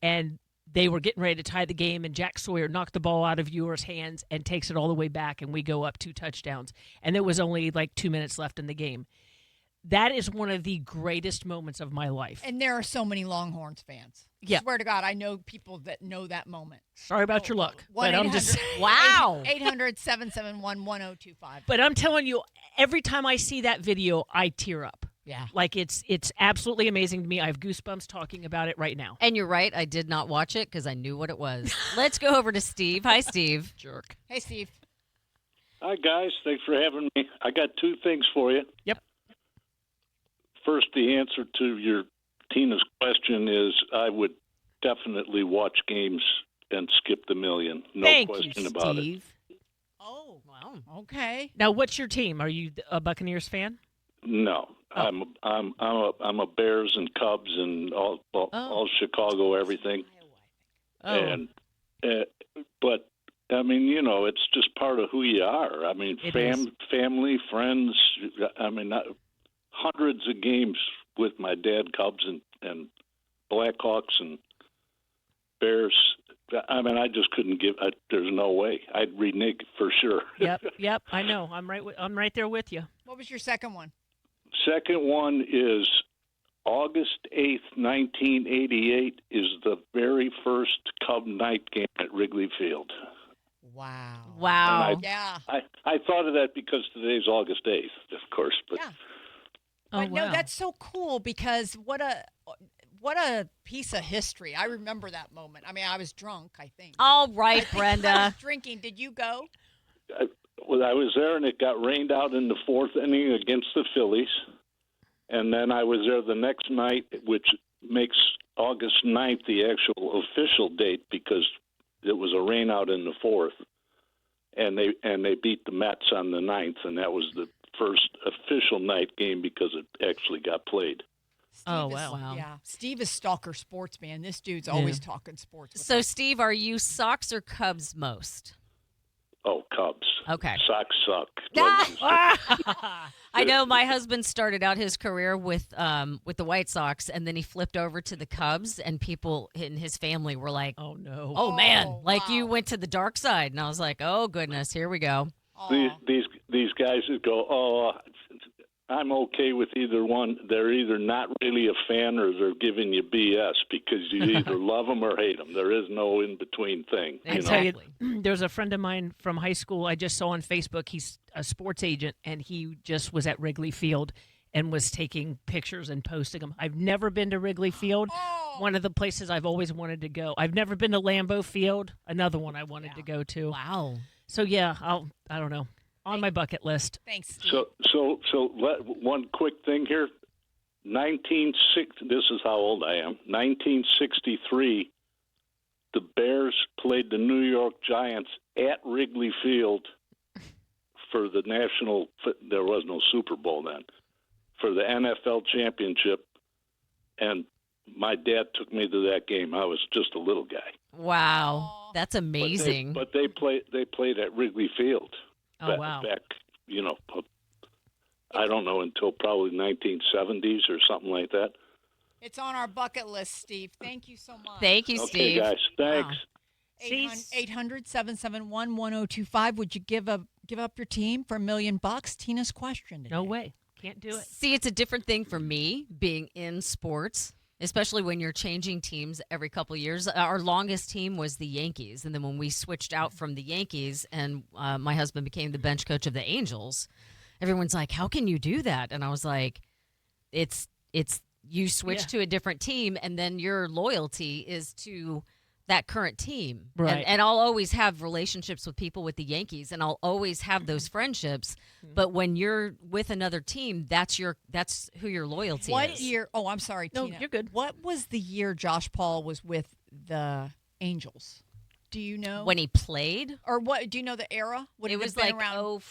and they were getting ready to tie the game, and Jack Sawyer knocked the ball out of Ewer's hands and takes it all the way back, and we go up 2 touchdowns. And there was only like 2 minutes left in the game. That is one of the greatest moments of my life. And there are so many Longhorns fans. Yeah. Swear to God, I know people that know that moment. Sorry about your luck, but I'm just 800-771-1025. But I'm telling you, every time I see that video, I tear up. Yeah. Like it's absolutely amazing to me. I have goosebumps talking about it right now. And you're right. I did not watch it because I knew what it was. Let's go over to Steve. Hi, Steve. Jerk. Hey, Steve. Hi, guys. Thanks for having me. I got 2 things for you. Yep. First, the answer to your Tina's question is I would definitely watch games and skip the million. No Thank question you, about it. Steve. Oh, wow. Okay. Now, what's your team? Are you a Buccaneers fan? No, Oh. I'm a Bears and Cubs and all Chicago everything. Oh, And but I mean, it's just part of who you are. I mean, It is. family, friends. I mean, hundreds of games with my dad, Cubs and Blackhawks and Bears. I mean, I just couldn't give. There's no way. I'd renege for sure. yep. I know. I'm right there with you. What was your second one? Second one is August 8th, 1988 is the very first Cub night game at Wrigley Field. Wow. Wow. And Yeah. I thought of that because today's August 8th, of course. But Yeah. Oh, But no, wow. that's so cool because what a piece of history. I remember that moment. I mean, I was drunk, I think. All right, I think I Brenda. was drinking. Did you go? I was there, and it got rained out in the 4th inning against the Phillies. And then I was there the next night, which makes August 9th the actual official date because it was a rain out in the 4th. And they beat the Mets on the 9th, and that was the first official night game because it actually got played. Oh, Steve is- wow. Yeah. Steve is stalker sports, man. This dude's always talking sports. With So, us. Steve, are you Sox or Cubs most? Oh, Cubs. Okay. Sox suck. I know my husband started out his career with the White Sox, and then he flipped over to the Cubs, and people in his family were like, Oh no. "Oh man, Oh, like you wow. went to the dark side." And I was like, "Oh goodness, here we go." Aw. These guys who go, oh, I'm okay with either one. They're either not really a fan or they're giving you BS because you either love them or hate them. There is no in between thing. I You tell know? you, there's a friend of mine from high school I just saw on Facebook. He's a sports agent, and he just was at Wrigley Field and was taking pictures and posting them. I've never been to Wrigley Field. Oh. One of the places I've always wanted to go. I've never been to Lambeau Field. Another one I wanted to go to. Wow. So yeah, I don't know. On my bucket list. Thanks, Steve. One quick thing here. 1960. This is how old I am. 1963. The Bears played the New York Giants at Wrigley Field for the national. There was no Super Bowl then. For the NFL championship, and my dad took me to that game. I was just a little guy. Wow. Aw. That's amazing. But they played at Wrigley Field. Oh wow. Back, I don't know, until probably 1970s or something like that. It's on our bucket list, Steve. Thank you so much. Thank you, Okay, Steve. guys, thanks. Wow. 800-771-1025. Would you give up your team for $1 million? Tina's question today. No way. Can't do it. See, it's a different thing for me being in sports, especially when you're changing teams every couple of years. Our longest team was the Yankees, and then when we switched out from the Yankees and my husband became the bench coach of the Angels, everyone's like, "How can you do that?" And I was like, "It's you switch to a different team, and then your loyalty is to that current team." Right. And I'll always have relationships with people with the Yankees, and I'll always have those friendships. But when you're with another team, that's who your loyalty What is. year? Oh, I'm sorry, No, Tina. you're good. What was the year Josh Paul was with the Angels? Do you know? When he played, Or what? Do you know the era? Would it have was been like around?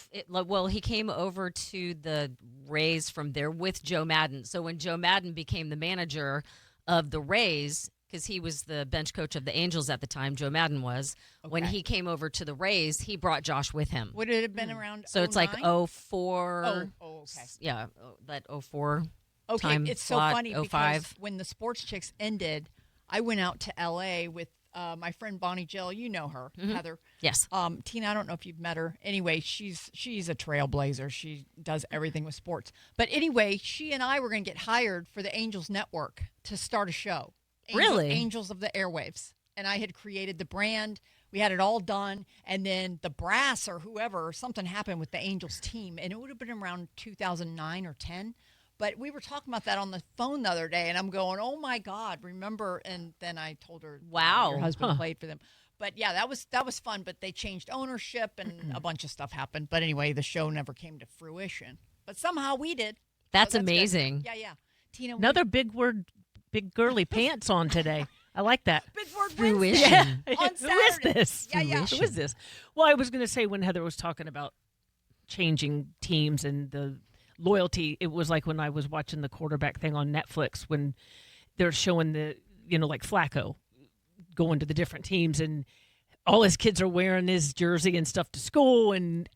well, he came over to the Rays from there with Joe Madden. So when Joe Madden became the manager of the Rays, because he was the bench coach of the Angels at the time. Joe Madden was. When Okay. he came over to the Rays, he brought Josh with him. Would it have been around So it's like 09? 04. Oh, okay. Yeah, that 04. Okay, time it's so slot, funny 05. because when the SportsChix ended, I went out to L.A. with my friend Bonnie Jill. You know her, Heather. Yes. Tina, I don't know if you've met her. Anyway, she's a trailblazer. She does everything with sports. But anyway, she and I were going to get hired for the Angels Network to start a show. Really? Angels of the Airwaves. And I had created the brand. We had it all done. And then the brass or whoever, something happened with the Angels team. And it would have been around 2009 or 10. But we were talking about that on the phone the other day, and I'm going, oh, my God, remember? And then I told her, Wow. your husband played for them. But, yeah, that was fun. But they changed ownership, and a bunch of stuff happened. But anyway, the show never came to fruition. But somehow we did. That's good. amazing. Yeah. Tina, Another big word, big girly pants on today. I like that. big word Fruition. Wednesday on Who is Saturday. this? Yeah. Who is this? Well, I was going to say when Heather was talking about changing teams and the loyalty, it was like when I was watching the quarterback thing on Netflix when they're showing like Flacco going to the different teams and all his kids are wearing his jersey and stuff to school and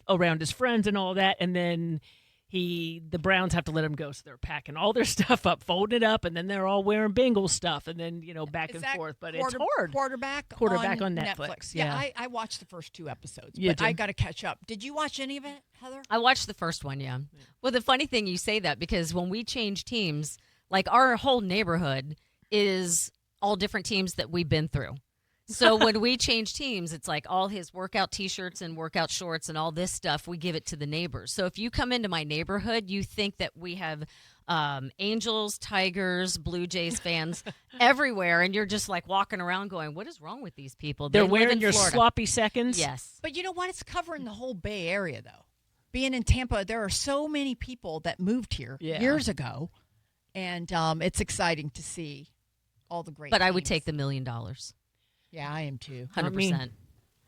around his friends and all that. And then the Browns have to let him go. So they're packing all their stuff up, folding it up, and then they're all wearing Bengals stuff and then, back Is and that forth. But it's hard. Quarterback on Netflix. Yeah, Yeah. I watched the first 2 episodes, You but did. I got to catch up. Did you watch any of it, Heather? I watched the first one, yeah. Well, the funny thing you say that because when we change teams, like our whole neighborhood is all different teams that we've been through. So when we change teams, it's like all his workout T-shirts and workout shorts and all this stuff, we give it to the neighbors. So if you come into my neighborhood, you think that we have Angels, Tigers, Blue Jays fans everywhere, and you're just like walking around going, what is wrong with these people? They're They live wearing in your Florida. sloppy seconds. Yes. But you know what? It's covering the whole Bay Area, though. Being in Tampa, there are so many people that moved here years ago, and it's exciting to see all the great But I would teams. take the $1 million. Yeah, I am too. 100%.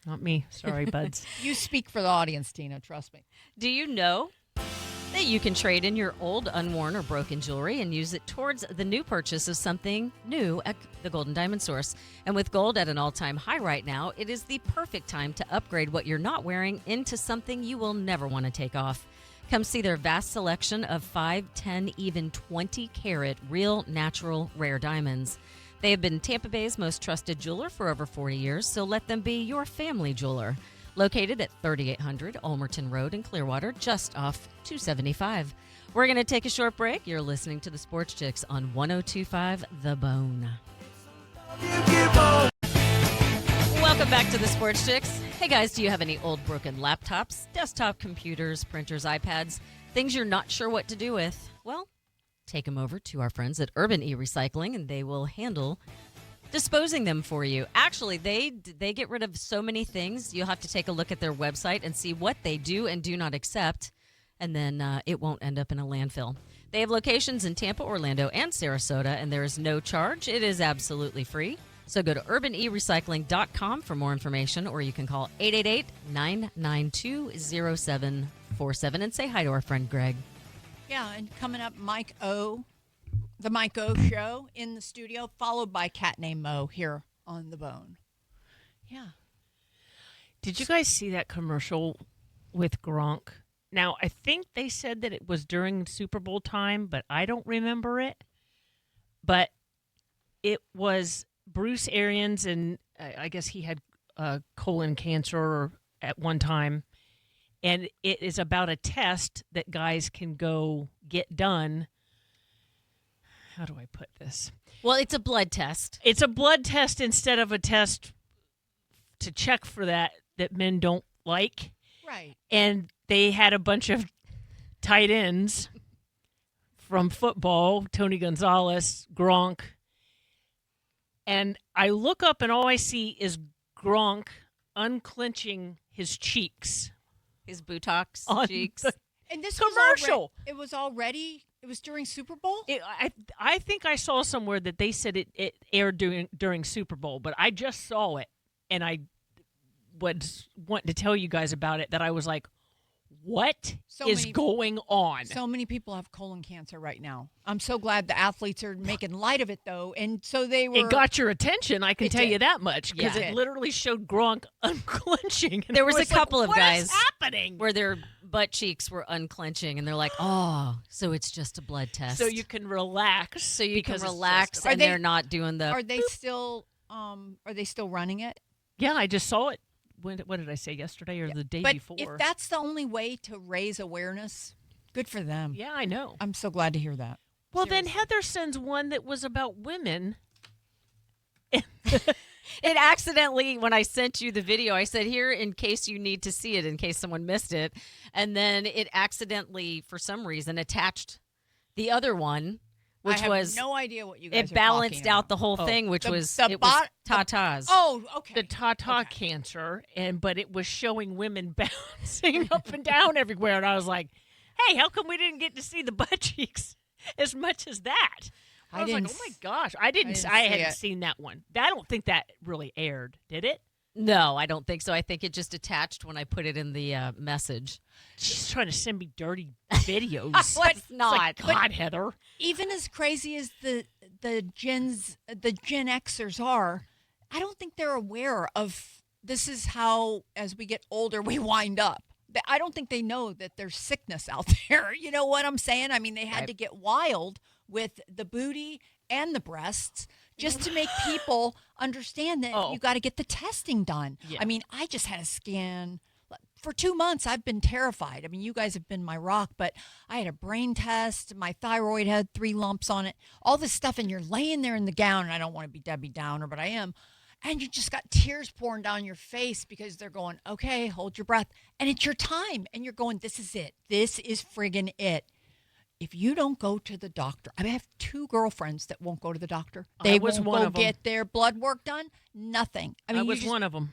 Not me. Sorry, buds. You speak for the audience, Tina. Trust me. Do you know that you can trade in your old, unworn, or broken jewelry and use it towards the new purchase of something new at the Golden Diamond Source? And with gold at an all-time high right now, it is the perfect time to upgrade what you're not wearing into something you will never want to take off. Come see their vast selection of 5, 10, even 20-carat real, natural, rare diamonds. They have been Tampa Bay's most trusted jeweler for over 40 years, so let them be your family jeweler. Located at 3800 Ulmerton Road in Clearwater, just off 275. We're going to take a short break. You're listening to the Sports Chicks on 1025 The Bone. Welcome back to the Sports Chicks. Hey guys, do you have any old broken laptops, desktop computers, printers, iPads, things you're not sure what to do with? Well, take them over to our friends at Urban E-Recycling and they will handle disposing them for you. Actually, they get rid of so many things. You'll have to take a look at their website and see what they do and do not accept, and then it won't end up in a landfill. They have locations in Tampa, Orlando, and Sarasota, and there is no charge. It is absolutely free. So go to urbanerecycling.com for more information, or you can call 888-992-0747 and say hi to our friend Greg. Yeah, and coming up, the Mike O Show in the studio, followed by Cat Named Mo here on The Bone. Yeah. Did you guys see that commercial with Gronk? Now, I think they said that it was during Super Bowl time, but I don't remember it. But it was Bruce Arians, and I guess he had colon cancer at one time. And it is about a test that guys can go get done. How do I put this? Well, it's a blood test. It's a blood test instead of a test to check for that men don't like. Right. And they had a bunch of tight ends from football, Tony Gonzalez, Gronk. And I look up and all I see is Gronk unclenching his cheeks. His buttocks, On cheeks. And this Commercial. it was during Super Bowl? I think I saw somewhere that they said it aired during Super Bowl, but I just saw it, and I was wanting to tell you guys about it, that I was like, what So is many- going on? So many people have colon cancer right now. I'm so glad the athletes are making light of it, though. And so they were. It got your attention, I can It tell you did. that much, because Yeah. it literally showed Gronk unclenching. And There I was a like, couple of what guys is happening? where their butt cheeks were unclenching, and they're like, "Oh, so it's just a blood test." So you can relax. so you can because it's just relax, a- and they- they're not doing the. Are they still? Are they still running it? Yeah, I just saw it. What did I say, yesterday or the day But before? if that's the only way to raise awareness, good for them. Yeah, I know. I'm so glad to hear that. Well, then Heather sends one that was about women. It accidentally, when I sent you the video, I said, here, in case you need to see it, in case someone missed it. And then it accidentally, for some reason, attached the other one, which I have was, no idea what you guys it are balanced talking out about. the whole Oh. thing, which The- was, the it was bot- tatas. Oh, okay. The Tata Okay. cancer, but it was showing women bouncing up and down everywhere. And I was like, hey, how come we didn't get to see the butt cheeks as much as that? I was like, didn't oh my gosh, I didn't see hadn't it. seen that one. I don't think that really aired, did it? No, I don't think so. I think it just attached when I put it in the message. She's trying to send me dirty videos. Well, it's It's not. like, God, Heather. Even as crazy as the Gen Xers are, I don't think they're aware of this is how, as we get older, we wind up. I don't think they know that there's sickness out there. You know what I'm saying? I mean, they had Right. to get wild with the booty and the breasts just to make people understand that Oh. you got to get the testing done. Yeah. I mean, I just had a scan. For 2 months, I've been terrified. I mean, you guys have been my rock, but I had a brain test. My thyroid had 3 lumps on it. All this stuff, and you're laying there in the gown, and I don't want to be Debbie Downer, but I am. And you just got tears pouring down your face because they're going, okay, hold your breath. And it's your time. And you're going, this is it. This is friggin' it. If you don't go to the doctor, I have 2 girlfriends that won't go to the doctor. They was won't one go of 'em. get their blood work done. Nothing. I mean, I was you just, one of them.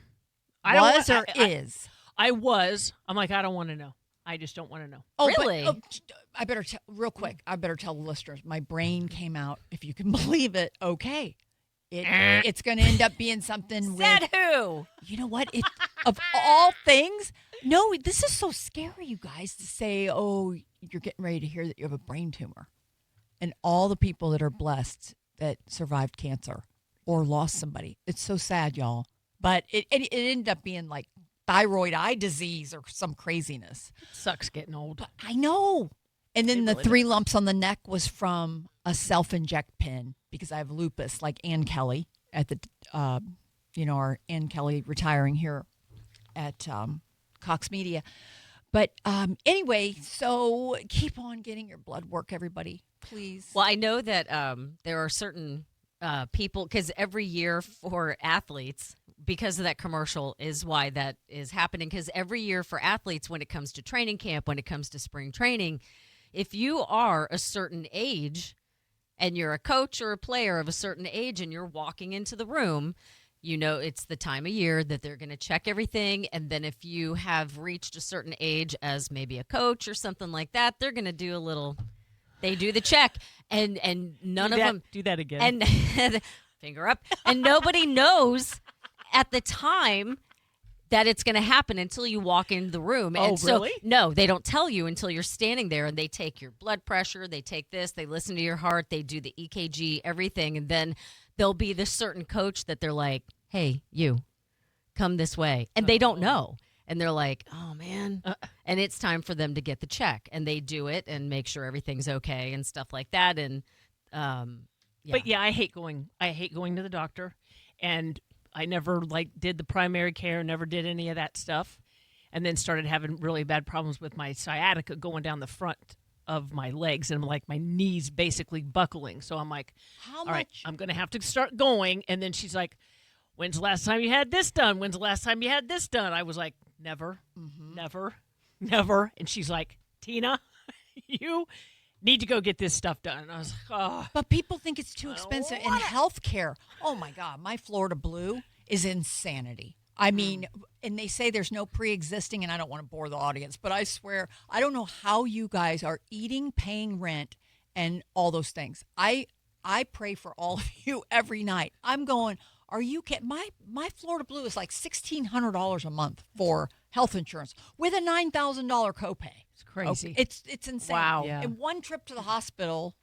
was or is? I was. I'm like, I don't want to know. I just don't want to know. Oh, Really? But, I better tell real quick. I better tell the listeners. My brain came out, if you can believe it. Okay, it's going to end up being something Said with. who? You know what? It of all things. No, this is so scary, you guys, to say, oh, you're getting ready to hear that you have a brain tumor, and all the people that are blessed that survived cancer or lost somebody. It's so sad, y'all. But it ended up being like thyroid eye disease or some craziness. Sucks getting old. But I know. And then It the really 3 lumps on the neck was from a self-inject pin because I have lupus, like Ann Kelly at the, our Ann Kelly retiring here at Cox Media. But anyway, so keep on getting your blood work, everybody, please. Well, I know that there are certain people, because every year for athletes, because of that commercial is why that is happening, because every year for athletes, when it comes to training camp, when it comes to spring training, if you are a certain age and you're a coach or a player of a certain age and you're walking into the room, you know it's the time of year that they're going to check everything. And then if you have reached a certain age as maybe a coach or something like that, they're going to do a little, they do the check. And none of them Do that again. and finger up, and nobody knows at the time that it's going to happen until you walk into the room. Oh, And so, really? no, they don't tell you until you're standing there, and they take your blood pressure, they take this, they listen to your heart, they do the EKG, everything, and then there'll be this certain coach that they're like, hey, you, come this way. And they don't know. And they're like, oh, man. And it's time for them to get the check. And they do it and make sure everything's okay and stuff like that. And, yeah. But yeah, I hate going to the doctor, and I never did the primary care, never did any of that stuff, and then started having really bad problems with my sciatica going down the front of my legs, and like my knees basically buckling. So I'm like, How all much? right, I'm going to have to start going. And then she's like, when's the last time you had this done? When's the last time you had this done? I was like, never, never. And she's like, Tina, you need to go get this stuff done. And I was like, oh. But people think it's too I don't expensive. And want it. healthcare, oh my God, my Florida Blue is insanity. I mean, and they say there's no pre-existing, and I don't want to bore the audience, but I swear, I don't know how you guys are eating, paying rent, and all those things. I pray for all of you every night. I'm going, are you kidding? My Florida Blue is like $1,600 a month for health insurance with a $9,000 copay. It's crazy. Okay, it's insane. Wow. Yeah. And one trip to the hospital,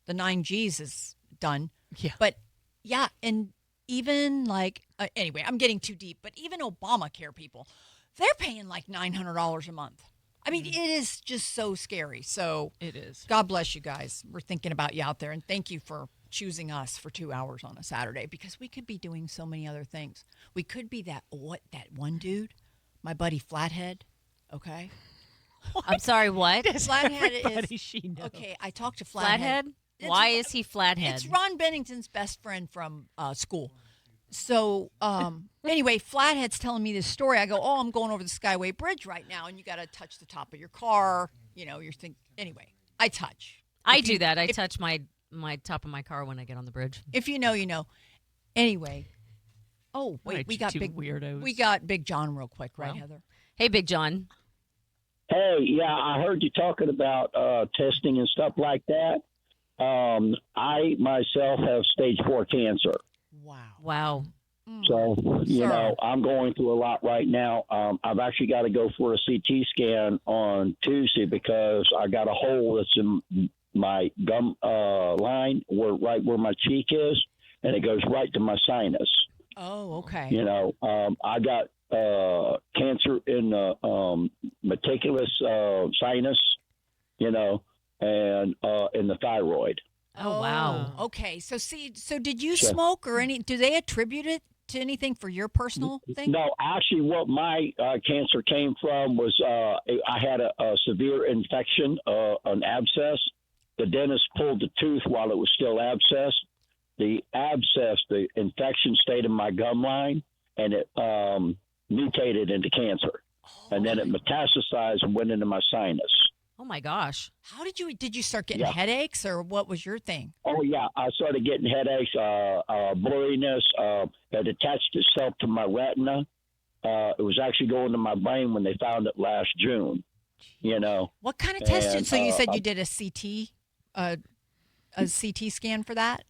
the 9 G's is done. Yeah. But yeah, and even like anyway, I'm getting too deep. But even Obamacare people, they're paying like $900 a month. I mean, it is just so scary. So It is. God bless you guys. We're thinking about you out there, and thank you for choosing us for 2 hours on a Saturday because we could be doing so many other things. We could be that one dude, my buddy Flathead. Okay, I'm sorry, what? Flathead Everybody is she knows. okay. I talked to Flathead. Flathead? It's- Why is he flathead? It's Ron Bennington's best friend from school. So anyway, Flathead's telling me this story. I go, oh, I'm going over the Skyway Bridge right now, and you got to touch the top of your car. You know, you're thinking. Anyway, I touch. I do that. I touch my top of my car when I get on the bridge. If you know, you know. Anyway. Oh wait, Right, we you got two big weirdos. We got Big John real quick, right, Well. Heather? Hey, Big John. Hey, yeah, I heard you talking about testing and stuff like that. I myself have stage 4 cancer. Wow. So, you Sir. know, I'm going through a lot right now. I've actually got to go for a CT scan on Tuesday because I got a hole that's in my gum line right where my cheek is, and it goes right to my sinus. Oh, okay. You know, I got cancer in the meticulous sinus, you know, and in the thyroid. Oh, wow. Okay. So did you Sure. smoke or any? Do they attribute it to anything for your personal thing? No, actually, what my cancer came from was I had a severe infection, an abscess. The dentist pulled the tooth while it was still abscessed. The infection stayed in my gum line, and it mutated into cancer. And then it metastasized and went into my sinus. Oh, my gosh. How did you start getting Yeah. headaches or what was your thing? Oh, yeah. I started getting headaches, blurriness. It attached itself to my retina. It was actually going to my brain when they found it last June, you know. What kind of test? And, So you said you did a CT scan for that?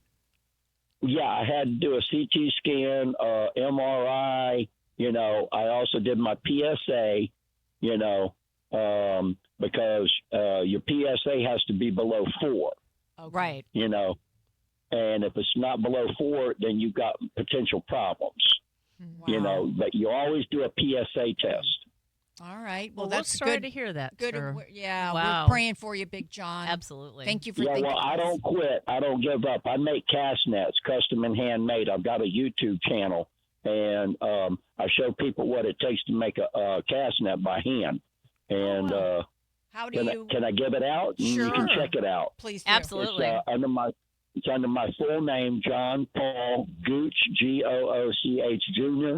Yeah, I had to do a CT scan, MRI. You know, I also did my PSA, you know, because your PSA has to be below 4, Right. you know. And if it's not below 4, then you've got potential problems, you know. But you always do a PSA test. All right. Well, Well, that's sorry good. to hear that. Good. sir. Yeah. Wow. We're praying for you, Big John. Absolutely. Thank you for Yeah, thinking. well, I of us. don't quit. I don't give up. I make cast nets, custom and handmade. I've got a YouTube channel, and I show people what it takes to make a cast net by hand. And How do you? can I give it out? And You can Sure. check it out. Please do. Absolutely. It's under my full name, John Paul Gooch, Gooch Jr.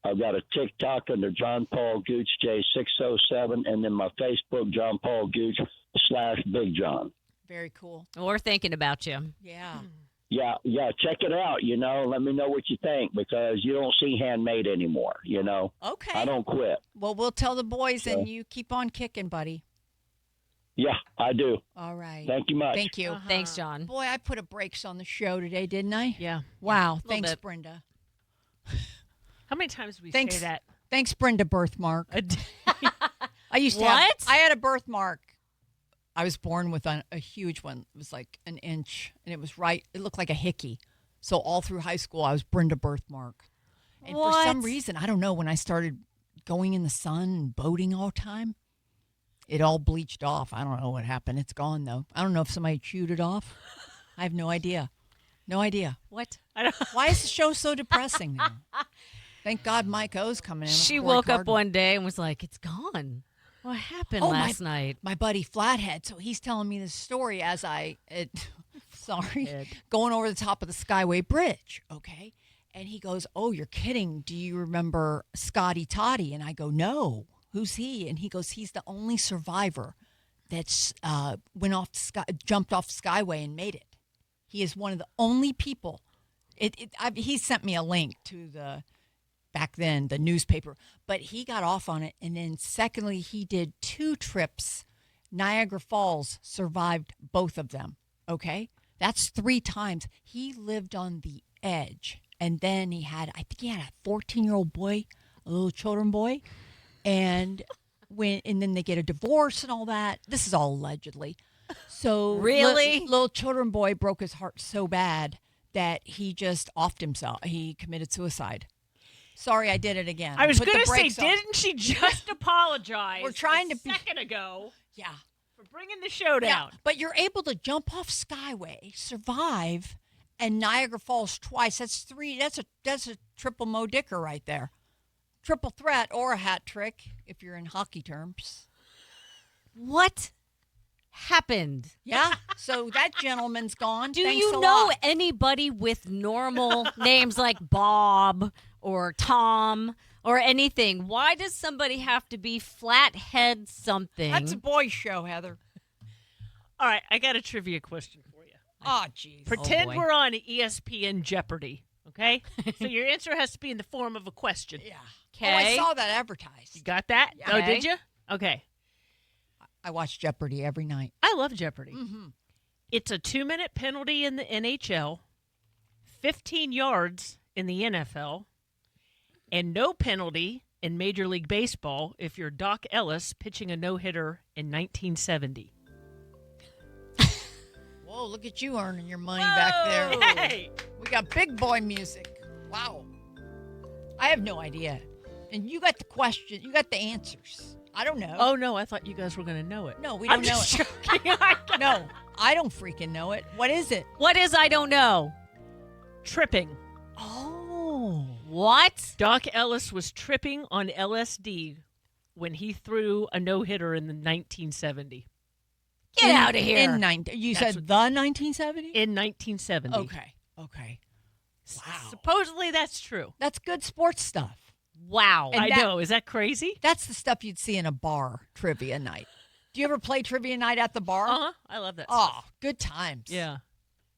I've got a TikTok under John Paul Gooch J607, and then my Facebook, John Paul Gooch /Big John. Very cool. We're thinking about you. Yeah. Yeah, check it out, you know. Let me know what you think because you don't see handmade anymore, you know. Okay. I don't quit. Well, we'll tell the boys, and you keep on kicking, buddy. Yeah, I do. All right. Thank you much. Thank you. Thanks, John. Boy, I put a brakes on the show today, didn't I? Yeah. Wow. little Thanks, bit. Brenda. How many times do we Thanks. say that? Thanks, Brenda Birthmark. A day? I used to What? I had a birthmark. I was born with a huge one. It was like an inch, and it was right. It looked like a hickey. So all through high school, I was Brenda Birthmark. And for some What? reason, I don't know, when I started going in the sun and boating all the time, it all bleached off. I don't know what happened. It's gone, though. I don't know if somebody chewed it off. I have no idea. No idea. What? I don't. Why is the show so depressing now? Thank God Mike O's coming in. with She Corey woke up Cardinal. one day and was like, it's gone. What happened Oh, last night? My buddy Flathead. So he's telling me this story as going over the top of the Skyway Bridge. Okay. And he goes, oh, you're kidding. Do you remember Scotty Toddy? And I go, no. Who's he? And he goes, he's the only survivor that's jumped off Skyway and made it. He is one of the only people. He sent me a link to back then, the newspaper, but he got off on it. And then secondly, he did 2 trips. Niagara Falls, survived both of them. Okay. That's 3 times. He lived on the edge. And then I think he had a 14-year-old boy, a little children boy. and then they get a divorce and all that. This is all allegedly. So Really? little children boy broke his heart so bad that he just offed himself. He committed suicide. Sorry, I did it again. I was Put the going to say, brakes on. didn't she just apologize? We're trying a to be- second ago Yeah. for bringing the show down. Yeah, but you're able to jump off Skyway, survive, and Niagara Falls twice. That's three. That's a triple Mo Dicker right there. Triple threat or a hat trick if you're in hockey terms. What happened? Yeah. So that gentleman's gone. Do Thanks you a know lot. anybody with normal names like Bob or Tom or anything? Why does somebody have to be flathead something? That's a boys' show, Heather. All right, I got a trivia question for you. Oh, jeez. Pretend boy. we're on ESPN Jeopardy, okay? So your answer has to be in the form of a question. Yeah. Okay. Oh, I saw that advertised. You got that? Yeah. Oh, Okay. did you? Okay. I watch Jeopardy every night. I love Jeopardy. Mm-hmm. It's a 2-minute penalty in the NHL, 15 yards in the NFL, and no penalty in Major League Baseball if you're Doc Ellis pitching a no-hitter in 1970. Whoa, look at you earning your money back there. Hey! We got big boy music. Wow. I have no idea. And you got the question. You got the answers. I don't know. Oh, no, I thought you guys were going to know it. No, we I'm don't know just it. joking. No, I don't freaking know it. What is it? What is I don't know? Tripping. Oh. What? Doc Ellis was tripping on LSD when he threw a no-hitter in the 1970. Get out of here. You That's said what- the 1970? In 1970. Okay. Wow. Supposedly that's true. That's good sports stuff. Wow. And I that- know. Is that crazy? That's the stuff you'd see in a bar trivia night. Do you ever play trivia night at the bar? Uh-huh. I love that Oh, stuff. good times. Yeah.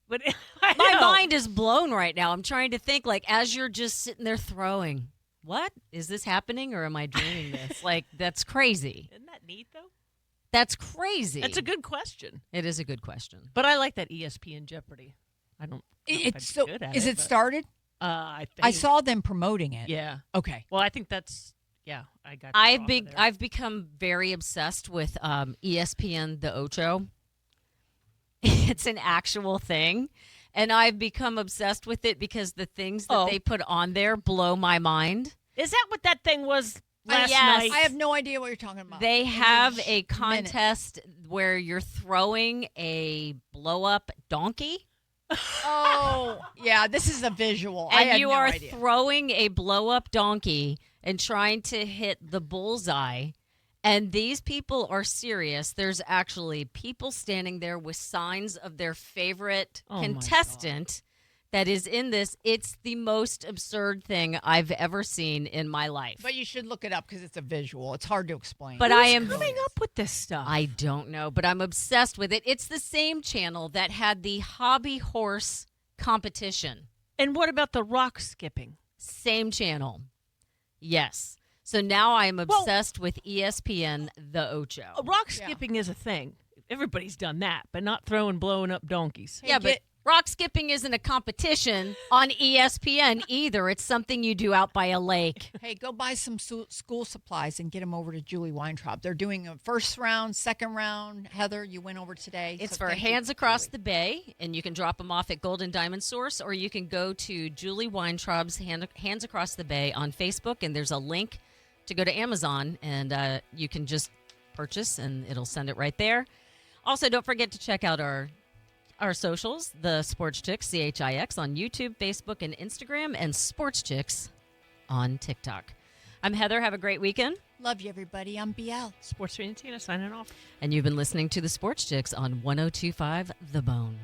But I My know. mind is blown right now. I'm trying to think, like, as you're just sitting there throwing, what? Is this happening or am I dreaming this? Like, that's crazy. Isn't that neat, though? That's crazy. That's a good question. It is a good question. But I like that ESPN Jeopardy. I don't know if I'd It's be so. good at Is it but, started? I think. I saw them promoting it. Yeah. Okay. Well, I think that's, yeah, I got that off of there. I've become very obsessed with ESPN The Ocho. It's an actual thing. And I've become obsessed with it because the things that they put on there blow my mind. Is that what that thing was last yes. night? I have no idea what you're talking about. They In have each a minute. contest where you're throwing a blow-up donkey. Oh, yeah. This is a visual. I And had you no are idea. throwing a blow-up donkey and trying to hit the bullseye. And these people are serious. There's actually people standing there with signs of their favorite Oh, my contestant that is in this. It's the most absurd thing I've ever seen in my life. But you should look it up because it's a visual. It's hard to explain. But Who's I am coming up with this stuff. I don't know, but I'm obsessed with it. It's the same channel that had the hobby horse competition. And what about the rock skipping? Same channel. Yes. So now I'm obsessed with ESPN The Ocho. Rock skipping is a thing. Everybody's done that, but not throwing blowing up donkeys. Hey, Yeah, but rock skipping isn't a competition on ESPN either. It's something you do out by a lake. Hey, go buy some school supplies and get them over to Julie Weintraub. They're doing a first round, second round. Heather, you went over today. It's so for thank you, Hands Across Julie. the Bay, and you can drop them off at Golden Diamond Source, or you can go to Julie Weintraub's Hands Across the Bay on Facebook, and there's a link to go to Amazon, and you can just purchase, and it'll send it right there. Also, don't forget to check out our socials, the SportsChix, CHIX, on YouTube, Facebook, and Instagram, and SportsChix on TikTok. I'm Heather. Have a great weekend. Love you, everybody. I'm BL. Sports Tina signing off. And you've been listening to the SportsChix on 102.5 The Bone.